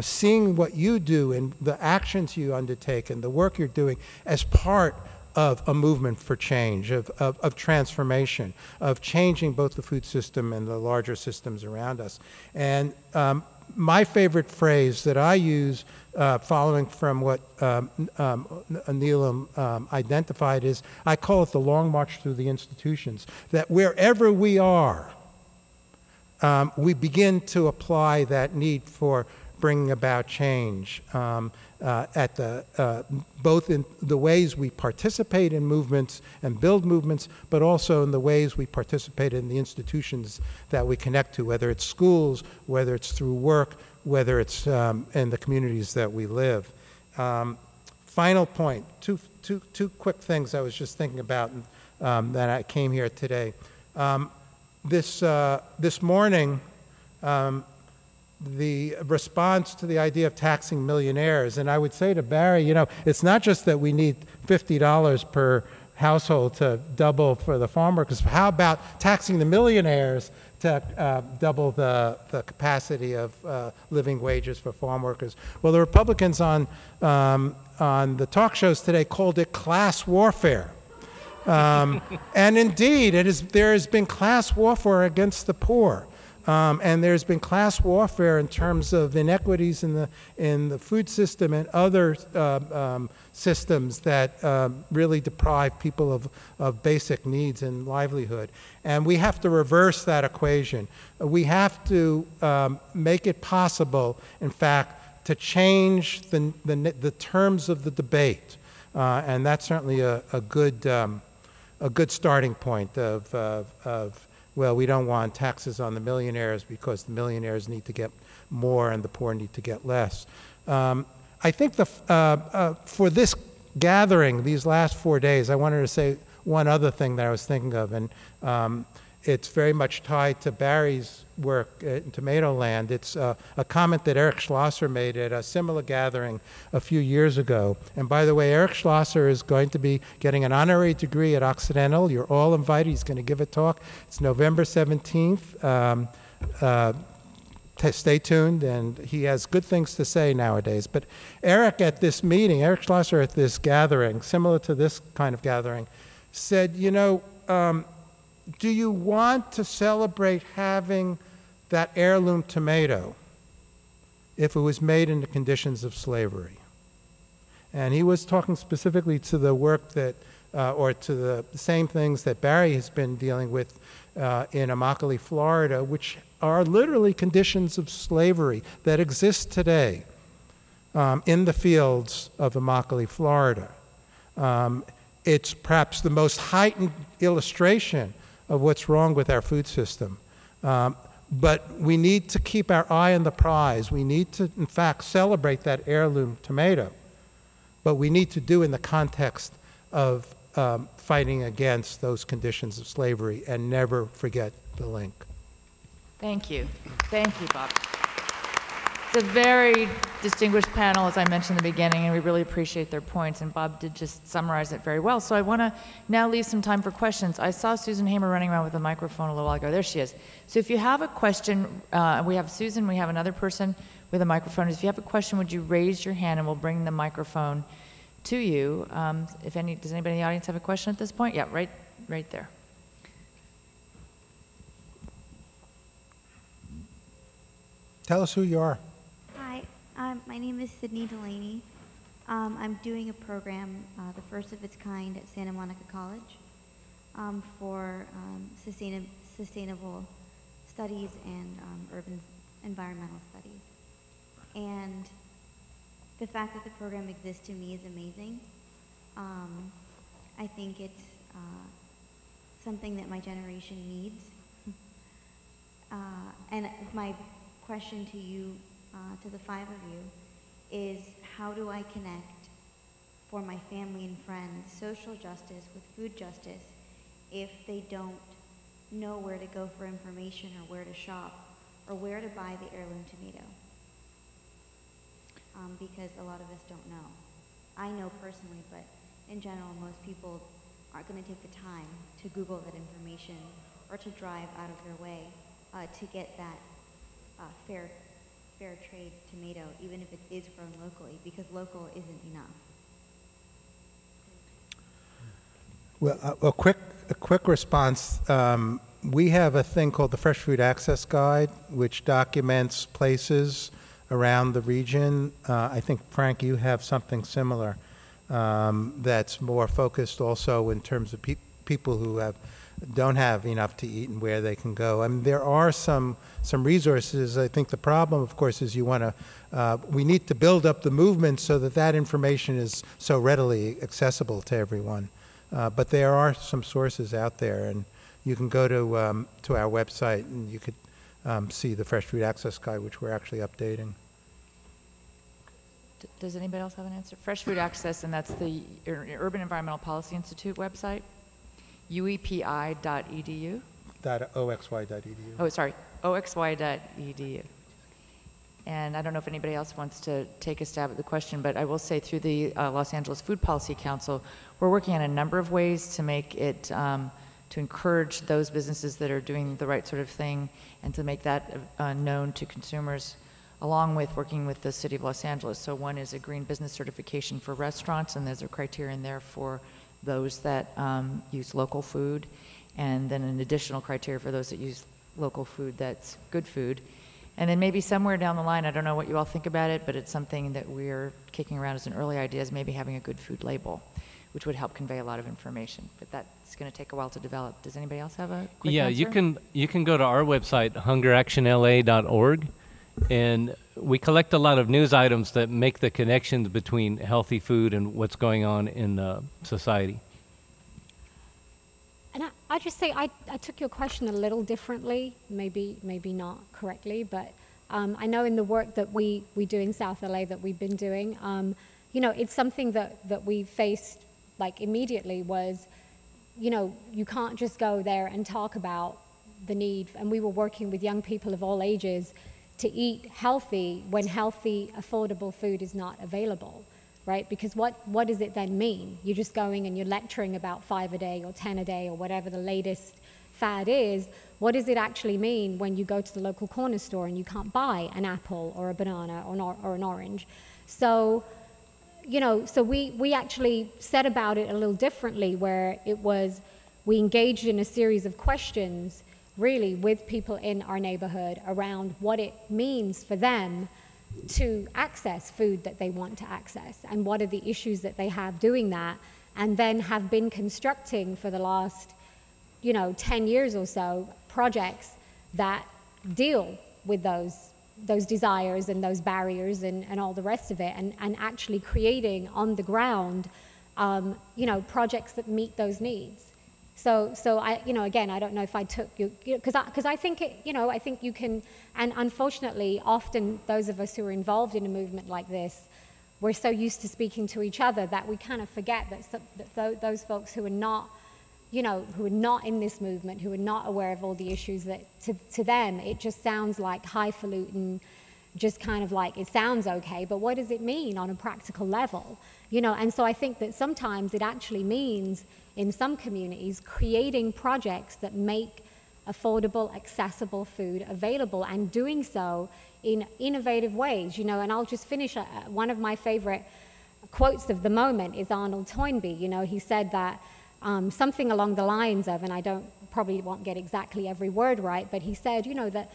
seeing what you do and the actions you undertake and the work you're doing as part of a movement for change, of transformation, of changing both the food system and the larger systems around us. And my favorite phrase that I use, following from what Neelam identified, is I call it the long march through the institutions, that wherever we are, we begin to apply that need for bringing about change both in the ways we participate in movements and build movements, but also in the ways we participate in the institutions that we connect to, whether it's schools, whether it's through work, whether it's in the communities that we live. Final point, two quick things I was just thinking about that I came here today. This morning, the response to the idea of taxing millionaires, and I would say to Barry, you know, it's not just that we need $50 per household to double for the farm workers. How about taxing the millionaires to double the capacity of living wages for farm workers? Well, the Republicans on the talk shows today called it class warfare. And indeed, there has been class warfare against the poor. And there's been class warfare in terms of inequities in the food system and other systems that really deprive people of basic needs and livelihood. And we have to reverse that equation. We have to make it possible, in fact, to change the terms of the debate. And that's certainly a good starting point of well, we don't want taxes on the millionaires because the millionaires need to get more and the poor need to get less. I think for this gathering, these last 4 days, I wanted to say one other thing that I was thinking of, and it's very much tied to Barry's work in Tomato Land. It's a comment that Eric Schlosser made at a similar gathering a few years ago. And by the way, Eric Schlosser is going to be getting an honorary degree at Occidental. You're all invited. He's going to give a talk. It's November 17th. Stay tuned, and he has good things to say nowadays. But Eric at this meeting, Eric Schlosser at this gathering, similar to this kind of gathering, said, you know, do you want to celebrate having that heirloom tomato if it was made in the conditions of slavery? And he was talking specifically to the work that, or to the same things that Barry has been dealing with in Immokalee, Florida, which are literally conditions of slavery that exist today in the fields of Immokalee, Florida. It's perhaps the most heightened illustration of what's wrong with our food system. But we need to keep our eye on the prize. We need to, in fact, celebrate that heirloom tomato. But we need to do in the context of fighting against those conditions of slavery and never forget the link. Thank you. Thank you, Bob. It's a very distinguished panel, as I mentioned in the beginning, and we really appreciate their points, and Bob did just summarize it very well. So I want to now leave some time for questions. I saw Susan Hamer running around with a microphone a little while ago. There she is. So if you have a question, we have Susan, we have another person with a microphone. If you have a question, would you raise your hand and we'll bring the microphone to you. Does anybody in the audience have a question at this point? Yeah, right there. Tell us who you are. Hi, my name is Sydney Delaney. I'm doing a program, the first of its kind at Santa Monica College, for sustainable studies and urban environmental studies. And the fact that the program exists to me is amazing. I think it's something that my generation needs. And my question to you, to the five of you, is how do I connect for my family and friends social justice with food justice if they don't know where to go for information or where to shop or where to buy the heirloom tomato? Because a lot of us don't know. I know personally, but in general, most people aren't going to take the time to Google that information or to drive out of their way to get that fair trade tomato, even if it is grown locally, because local isn't enough. Well, a quick response. We have a thing called the Fresh Food Access Guide, which documents places around the region. I think, Frank, you have something similar that's more focused also in terms of people who don't have enough to eat and where they can go. I mean, there are some resources. I think the problem, of course, is we need to build up the movement so that information is so readily accessible to everyone. But there are some sources out there, and you can go to our website and you could see the Fresh Food Access Guide, which we're actually updating. Does anybody else have an answer? Fresh Food Access, and that's the Urban Environmental Policy Institute website, uepi.edu. .oxy.edu. Oh, sorry, oxy.edu. And I don't know if anybody else wants to take a stab at the question, but I will say through the Los Angeles Food Policy Council, we're working on a number of ways to make it, to encourage those businesses that are doing the right sort of thing and to make that known to consumers, along with working with the City of Los Angeles. So one is a green business certification for restaurants, and there's a criterion there for those that use local food, and then an additional criteria for those that use local food that's good food. And then maybe somewhere down the line, I don't know what you all think about it, but it's something that we're kicking around as an early idea, is maybe having a good food label, which would help convey a lot of information. But that's going to take a while to develop. Does anybody else have a quick answer? You can go to our website, hungeractionla.org, and we collect a lot of news items that make the connections between healthy food and what's going on in society. And I I just say I took your question a little differently, maybe not correctly, but I know in the work that we do in South LA that we've been doing, you know, it's something that we faced like immediately was, you know, you can't just go there and talk about the need, and we were working with young people of all ages to eat healthy when healthy, affordable food is not available, right? Because what does it then mean? You're just going and you're lecturing about 5 a day or 10 a day or whatever the latest fad is. What does it actually mean when you go to the local corner store and you can't buy an apple or a banana or an orange? So, you know, so we actually set about it a little differently, where it was, we engaged in a series of questions really with people in our neighborhood around what it means for them to access food that they want to access, and what are the issues that they have doing that, and then have been constructing for the last, you know, 10 years or so, projects that deal with those desires and those barriers and all the rest of it, and actually creating on the ground, you know, projects that meet those needs. So I, you know, again, I don't know if I took you, because I think it, you know, I think you can, and unfortunately, often those of us who are involved in a movement like this, we're so used to speaking to each other that we kind of forget that those folks who are not, you know, who are not in this movement, who are not aware of all the issues, that to them it just sounds like highfalutin, just kind of like, it sounds okay, but what does it mean on a practical level? You know, and so I think that sometimes it actually means, in some communities, creating projects that make affordable, accessible food available, and doing so in innovative ways, you know. And I'll just finish, one of my favorite quotes of the moment is Arnold Toynbee. You know, he said that something along the lines of, and I probably won't get exactly every word right, but he said, you know, that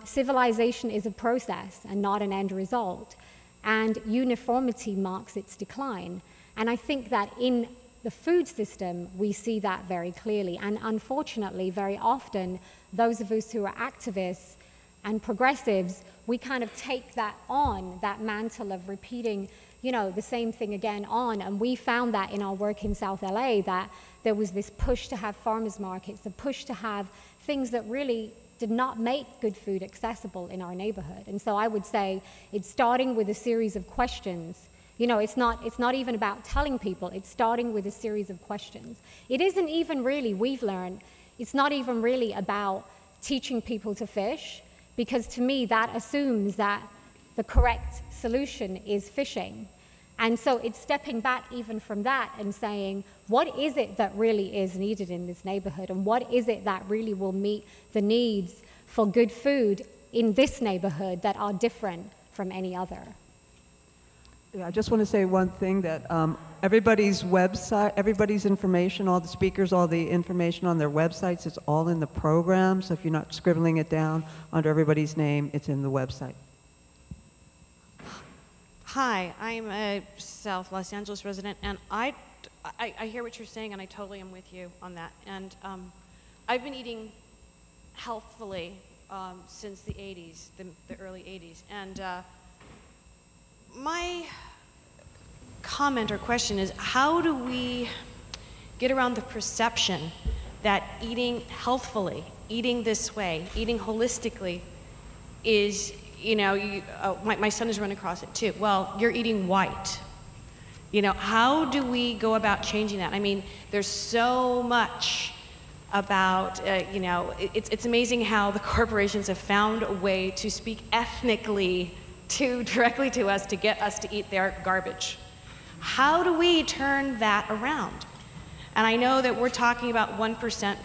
civilization is a process and not an end result, and uniformity marks its decline. And I think that in the food system, we see that very clearly. And unfortunately, very often, those of us who are activists and progressives, we kind of take that on, that mantle of repeating, you know, the same thing again on. And we found that in our work in South LA, that there was this push to have farmers markets, the push to have things that really did not make good food accessible in our neighborhood. And so I would say it's starting with a series of questions. You know, it's not even about telling people, it's starting with a series of questions. It isn't even really, we've learned, it's not even really about teaching people to fish, because to me that assumes that the correct solution is fishing. And so it's stepping back even from that and saying, what is it that really is needed in this neighborhood, and what is it that really will meet the needs for good food in this neighborhood that are different from any other? Yeah, I just want to say one thing, that everybody's website, everybody's information, all the speakers, all the information on their websites, it's all in the program. So if you're not scribbling it down under everybody's name, it's in the website. Hi, I'm a South Los Angeles resident, and I hear what you're saying, and I totally am with you on that. And I've been eating healthfully since the 80s, the early 80s. And my comment or question is, how do we get around the perception that eating healthfully, eating this way, eating holistically is, you know, my son has run across it too. Well, you're eating white. You know, how do we go about changing that? I mean, there's so much about, you know, it's amazing how the corporations have found a way to speak ethnically directly to us to get us to eat their garbage. How do we turn that around? And I know that we're talking about 1%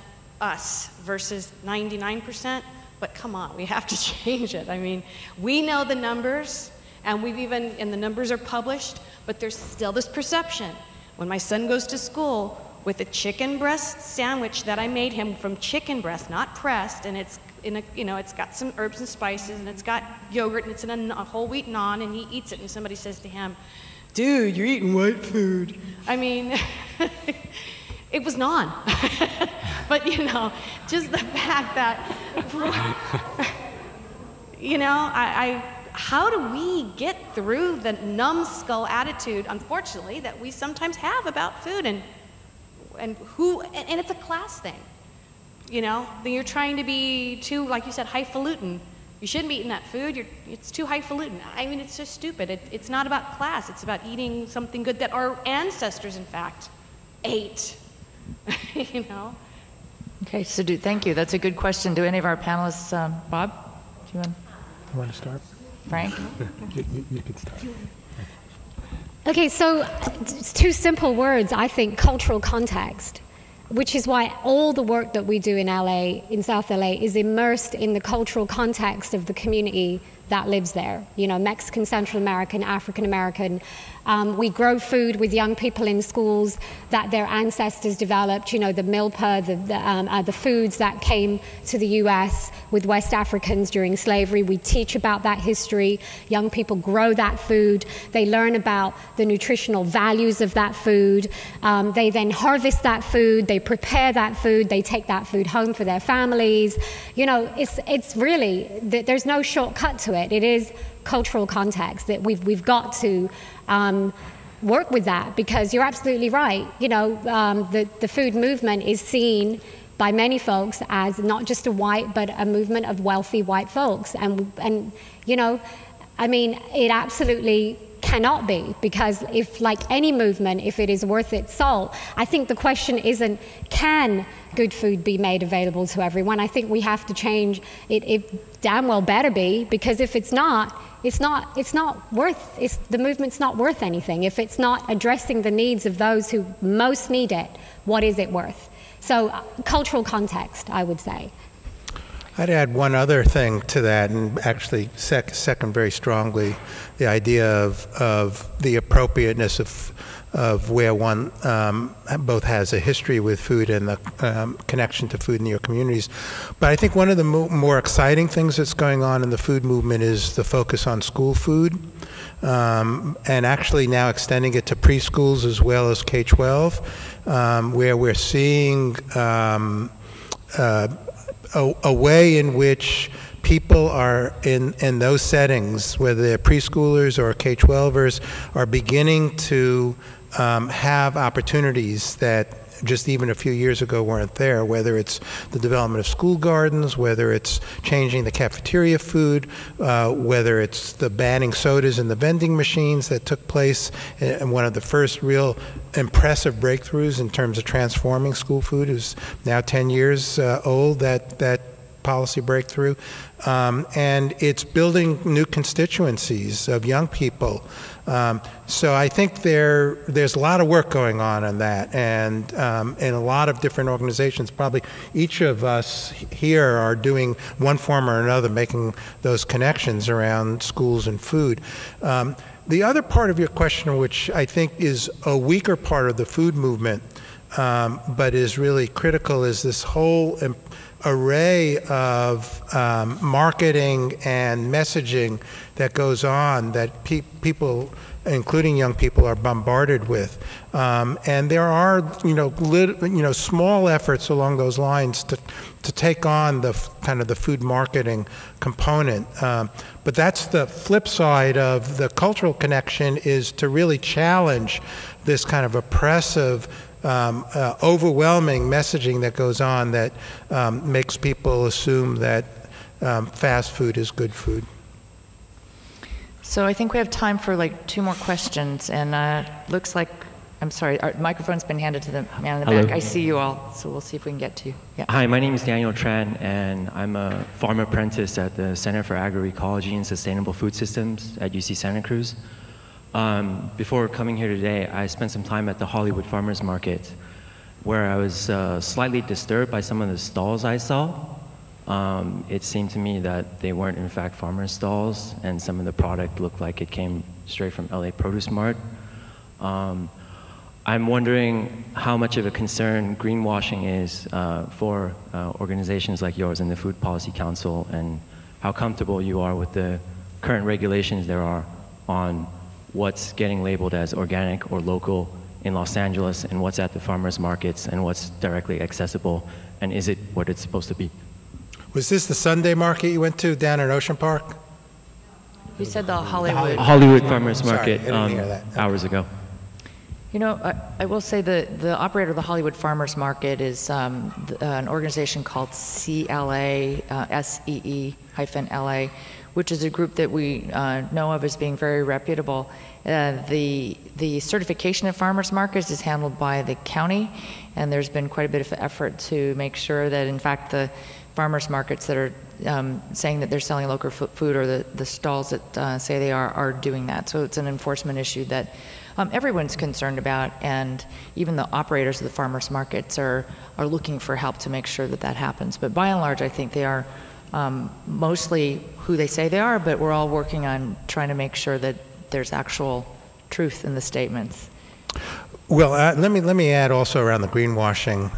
us versus 99%, but come on, we have to change it. I mean, we know the numbers, and and the numbers are published, but there's still this perception. When my son goes to school with a chicken breast sandwich that I made him from chicken breast, not pressed, and it's it's got some herbs and spices, and it's got yogurt, and it's in a whole wheat naan, and he eats it, and somebody says to him, "Dude, you're eating white food." I mean, it was naan. But, you know, just the fact that, you know, how do we get through the numbskull attitude, unfortunately, that we sometimes have about food, and it's a class thing. You know, then you're trying to be too, like you said, highfalutin. You shouldn't be eating that food. It's too highfalutin. I mean, it's just stupid. It's not about class. It's about eating something good that our ancestors, in fact, ate. You know? Okay, so thank you. That's a good question. Do any of our panelists, Bob, do you want to start? Frank? You can start. Okay, so it's two simple words, I think, cultural context, which is why all the work that we do in LA, in South LA, is immersed in the cultural context of the community that lives there. You know, Mexican, Central American, African American. We grow food with young people in schools that their ancestors developed, you know, the milpa, the foods that came to the US with West Africans during slavery. We teach about that history. Young people grow that food. They learn about the nutritional values of that food. They then harvest that food. They prepare that food. They take that food home for their families. You know, it's really, there's no shortcut to it. It is cultural context that we've got to work with that, because you're absolutely right. You know, the food movement is seen by many folks as not just a white, but a movement of wealthy white folks. And you know, I mean, it absolutely cannot be, because if, like any movement, if it is worth its salt, I think the question isn't, can good food be made available to everyone? I think we have to change it. It damn well better be, because if it's not, the movement's not worth anything. If it's not addressing the needs of those who most need it, what is it worth? So cultural context, I would say. I'd add one other thing to that, and actually second very strongly the idea of the appropriateness of where one both has a history with food and the connection to food in your communities. But I think one of the more exciting things that's going on in the food movement is the focus on school food, and actually now extending it to preschools as well as K-12, where we're seeing a way in which people are in those settings, whether they're preschoolers or K-12ers, are beginning to have opportunities that just even a few years ago weren't there, whether it's the development of school gardens, whether it's changing the cafeteria food, whether it's the banning sodas in the vending machines that took place, and one of the first real impressive breakthroughs in terms of transforming school food is now 10 years old, that policy breakthrough. And it's building new constituencies of young people. So I think there's a lot of work going on that, and in a lot of different organizations. Probably each of us here are doing one form or another, making those connections around schools and food. The other part of your question, which I think is a weaker part of the food movement, but is really critical, is this whole array of marketing and messaging that goes on that people, including young people, are bombarded with, and there are small efforts along those lines to take on the kind of the food marketing component, but that's the flip side of the cultural connection, is to really challenge this kind of oppressive, overwhelming messaging that goes on that makes people assume that fast food is good food. So I think we have time for like 2 more questions, and looks like, I'm sorry, our microphone's been handed to the man in the back. I see you all, so we'll see if we can get to you. Yeah. Hi, my name is Daniel Tran, and I'm a farm apprentice at the Center for Agroecology and Sustainable Food Systems at UC Santa Cruz. Before coming here today, I spent some time at the Hollywood Farmers Market, where I was slightly disturbed by some of the stalls I saw. It seemed to me that they weren't in fact farmers' stalls, and some of the product looked like it came straight from LA Produce Mart. I'm wondering how much of a concern greenwashing is for organizations like yours in the Food Policy Council, and how comfortable you are with the current regulations there are on what's getting labeled as organic or local in Los Angeles, and what's at the farmers markets, and what's directly accessible, and is it what it's supposed to be? Was this the Sunday market you went to down in Ocean Park? You said the Hollywood. Hollywood Farmers Sorry, Market I didn't hear that. hours ago. You know, I will say the operator of the Hollywood Farmers Market is an organization called CLA, SEE-LA, which is a group that we know of as being very reputable. The certification of farmers markets is handled by the county, and there's been quite a bit of effort to make sure that, in fact, the farmers markets that are saying that they're selling local food, or the stalls that say they are doing that. So it's an enforcement issue that everyone's concerned about, and even the operators of the farmers markets are looking for help to make sure that that happens. But by and large, I think they are mostly who they say they are, but we're all working on trying to make sure that there's actual truth in the statements. Well, let me add also around the greenwashing.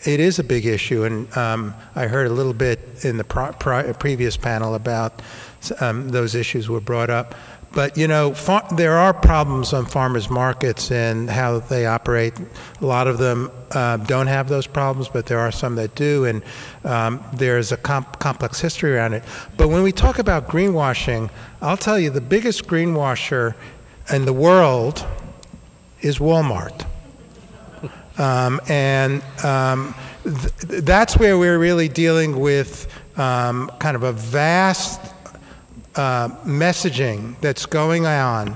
It is a big issue, and I heard a little bit in the previous panel about those issues were brought up. But, you know, there are problems on farmers markets and how they operate. A lot of them don't have those problems, but there are some that do, and there's a complex history around it. But when we talk about greenwashing, I'll tell you the biggest greenwasher in the world is Walmart. That's where we're really dealing with kind of a vast messaging that's going on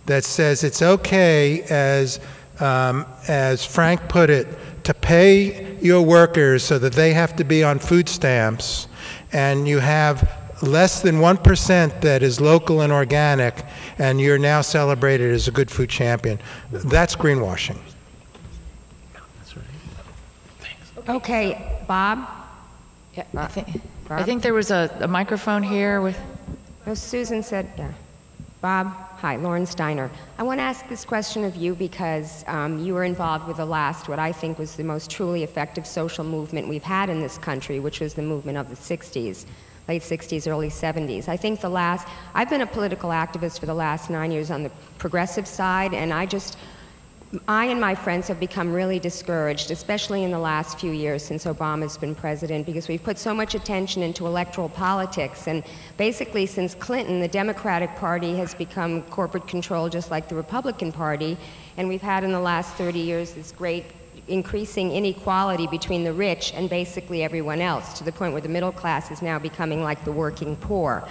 that says it's okay, as Frank put it, to pay your workers so that they have to be on food stamps, and you have less than 1% that is local and organic, and you're now celebrated as a good food champion. That's greenwashing. Okay, Bob? Yeah, I think there was a microphone here with... Oh, Susan said, yeah. Bob, hi, Lauren Steiner. I want to ask this question of you because you were involved with the last, what I think was the most truly effective social movement we've had in this country, which was the movement of the 60s, late 60s, early 70s. I think I've been a political activist for the last 9 years on the progressive side, and I and my friends have become really discouraged, especially in the last few years since Obama's been president, because we've put so much attention into electoral politics. And basically, since Clinton, the Democratic Party has become corporate control just like the Republican Party. And we've had in the last 30 years this great increasing inequality between the rich and basically everyone else, to the point where the middle class is now becoming like the working poor.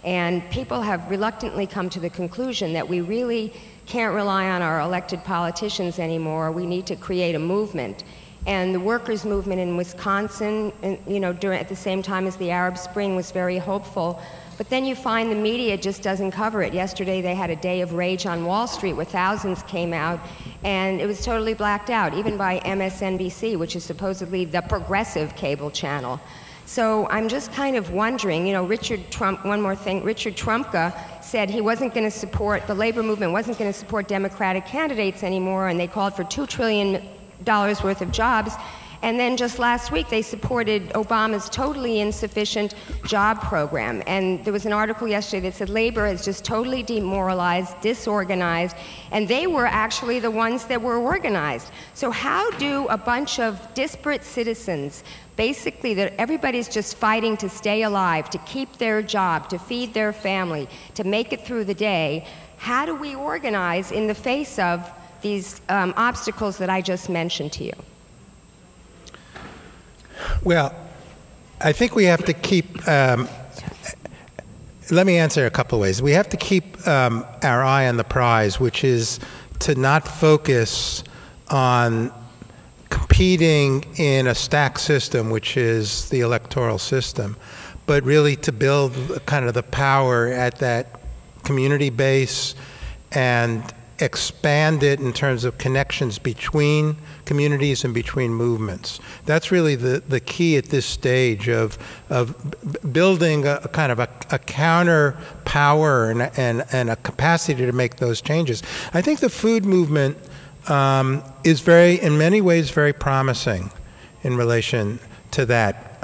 And people have reluctantly come to the conclusion that we really can't rely on our elected politicians anymore. We need to create a movement. And the workers' movement in Wisconsin, you know, at the same time as the Arab Spring, was very hopeful. But then you find the media just doesn't cover it. Yesterday they had a day of rage on Wall Street where thousands came out, and it was totally blacked out, even by MSNBC, which is supposedly the progressive cable channel. So I'm just kind of wondering, you know, one more thing, Richard Trumka said he wasn't going to support, the labor movement wasn't going to support Democratic candidates anymore, and they called for $2 trillion worth of jobs. And then just last week, they supported Obama's totally insufficient job program. And there was an article yesterday that said labor is just totally demoralized, disorganized, and they were actually the ones that were organized. So how do a bunch of disparate citizens, basically that everybody's just fighting to stay alive, to keep their job, to feed their family, to make it through the day, how do we organize in the face of these obstacles that I just mentioned to you? Well, I think we have to keep, let me answer a couple of ways. We have to keep our eye on the prize, which is to not focus on competing in a stacked system, which is the electoral system, but really to build kind of the power at that community base and expand it in terms of connections between communities and between movements. That's really the key at this stage of building a kind of a counter power and a capacity to make those changes. I think the food movement is in many ways very promising in relation to that.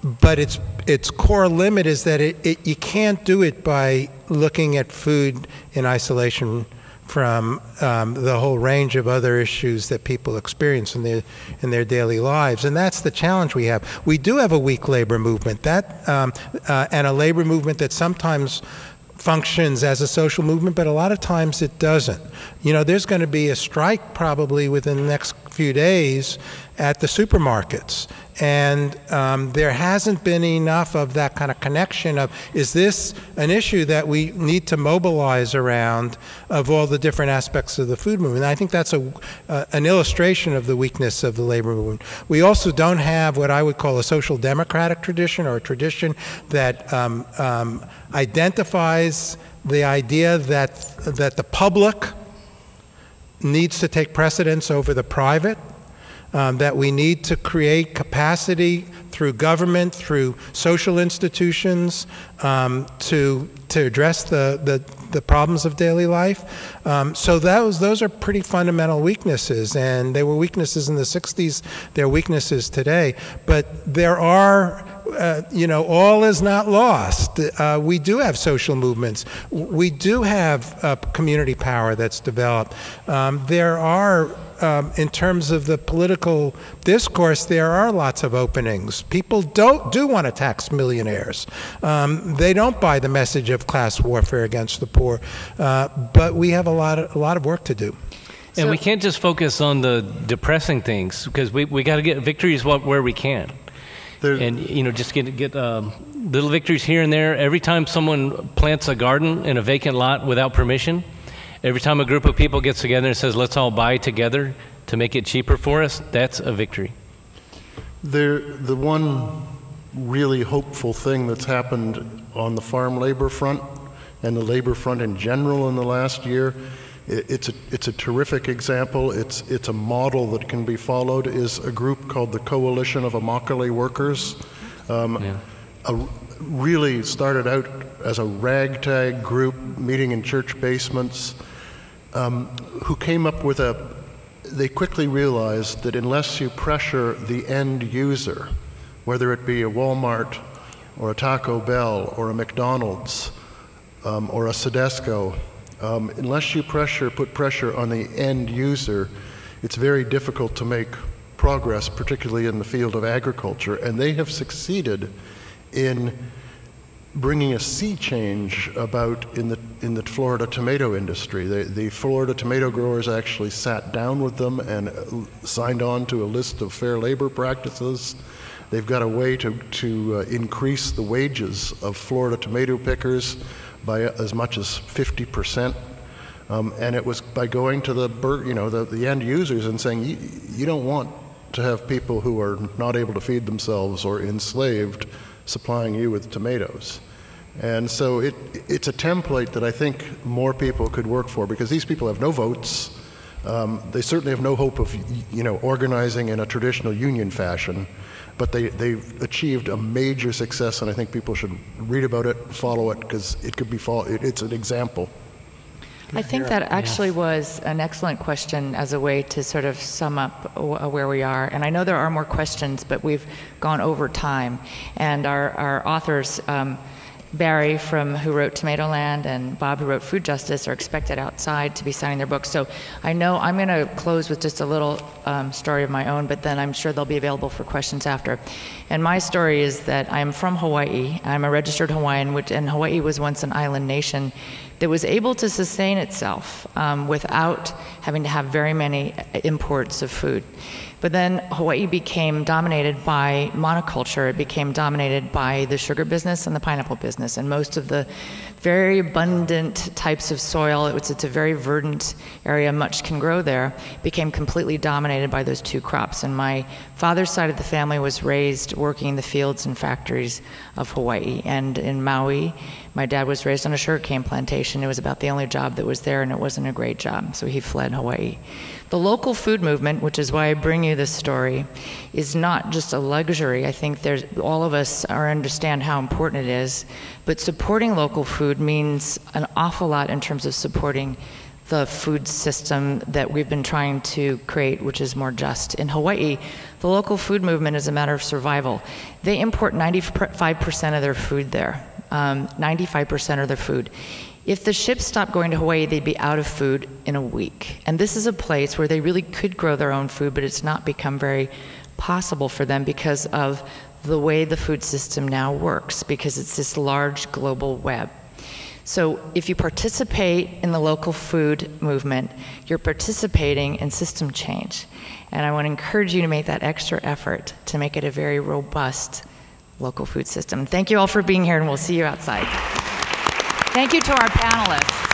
But its core limit is that you can't do it by looking at food in isolation from the whole range of other issues that people experience in their daily lives. And that's the challenge we have. We do have a weak labor movement and a labor movement that sometimes functions as a social movement, but a lot of times it doesn't. You know, there's going to be a strike probably within the next few days at the supermarkets. And there hasn't been enough of that kind of connection of, is this an issue that we need to mobilize around of all the different aspects of the food movement? And I think that's an illustration of the weakness of the labor movement. We also don't have what I would call a social democratic tradition, or a tradition that identifies the idea that the public needs to take precedence over the private. That we need to create capacity through government, through social institutions, to address the problems of daily life. So those are pretty fundamental weaknesses, and they were weaknesses in the 60s, they're weaknesses today. But there are, you know, all is not lost. We do have social movements. We do have community power that's developed. There are, in terms of the political discourse, there are lots of openings. People do want to tax millionaires. They don't buy the message of class warfare against the poor. But we have a lot of work to do. And we can't just focus on the depressing things, because we got to get victories where we can. And, you know, just get little victories here and there. Every time someone plants a garden in a vacant lot without permission, every time a group of people gets together and says, let's all buy together to make it cheaper for us, that's a victory. The one really hopeful thing that's happened on the farm labor front and the labor front in general in the last year, it's a terrific example. It's a model that can be followed, is a group called the Coalition of Immokalee Workers. Really started out as a ragtag group meeting in church basements, who came up with they quickly realized that unless you pressure the end user, whether it be a Walmart or a Taco Bell or a McDonald's or a Sodexo, unless you put pressure on the end user, it's very difficult to make progress, particularly in the field of agriculture. And they have succeeded in bringing a sea change about in the Florida tomato industry. The Florida tomato growers actually sat down with them and signed on to a list of fair labor practices. They've got a way to increase the wages of Florida tomato pickers by as much as 50%. And it was by going to the end users and saying, you don't want to have people who are not able to feed themselves or enslaved supplying you with tomatoes. And so it's a template that I think more people could work for, because these people have no votes. They certainly have no hope of organizing in a traditional union fashion, but they've achieved a major success, and I think people should read about it, follow it, because it's an example. I think that actually was an excellent question as a way to sort of sum up where we are. And I know there are more questions, but we've gone over time. And our authors, Barry, who wrote Tomatoland, and Bob, who wrote Food Justice, are expected outside to be signing their books. So I know I'm going to close with just a little story of my own, but then I'm sure they'll be available for questions after. And my story is that I'm from Hawaii. I'm a registered Hawaiian, and Hawaii was once an island nation that was able to sustain itself without having to have very many imports of food. But then Hawaii became dominated by monoculture. It became dominated by the sugar business and the pineapple business, and most of the very abundant types of soil, it's a very verdant area, much can grow there, became completely dominated by those two crops. And my father's side of the family was raised working in the fields and factories of Hawaii. And in Maui, my dad was raised on a sugarcane plantation. It was about the only job that was there, and it wasn't a great job, so he fled Hawaii. The local food movement, which is why I bring you this story, is not just a luxury. I think all of us understand how important it is, but supporting local food means an awful lot in terms of supporting the food system that we've been trying to create, which is more just. In Hawaii, the local food movement is a matter of survival. They import 95% of their food there, 95% of their food. If the ships stopped going to Hawaii, they'd be out of food in a week. And this is a place where they really could grow their own food, but it's not become very possible for them because of the way the food system now works, because it's this large global web. So if you participate in the local food movement, you're participating in system change. And I want to encourage you to make that extra effort to make it a very robust local food system. Thank you all for being here, and we'll see you outside. Thank you to our panelists.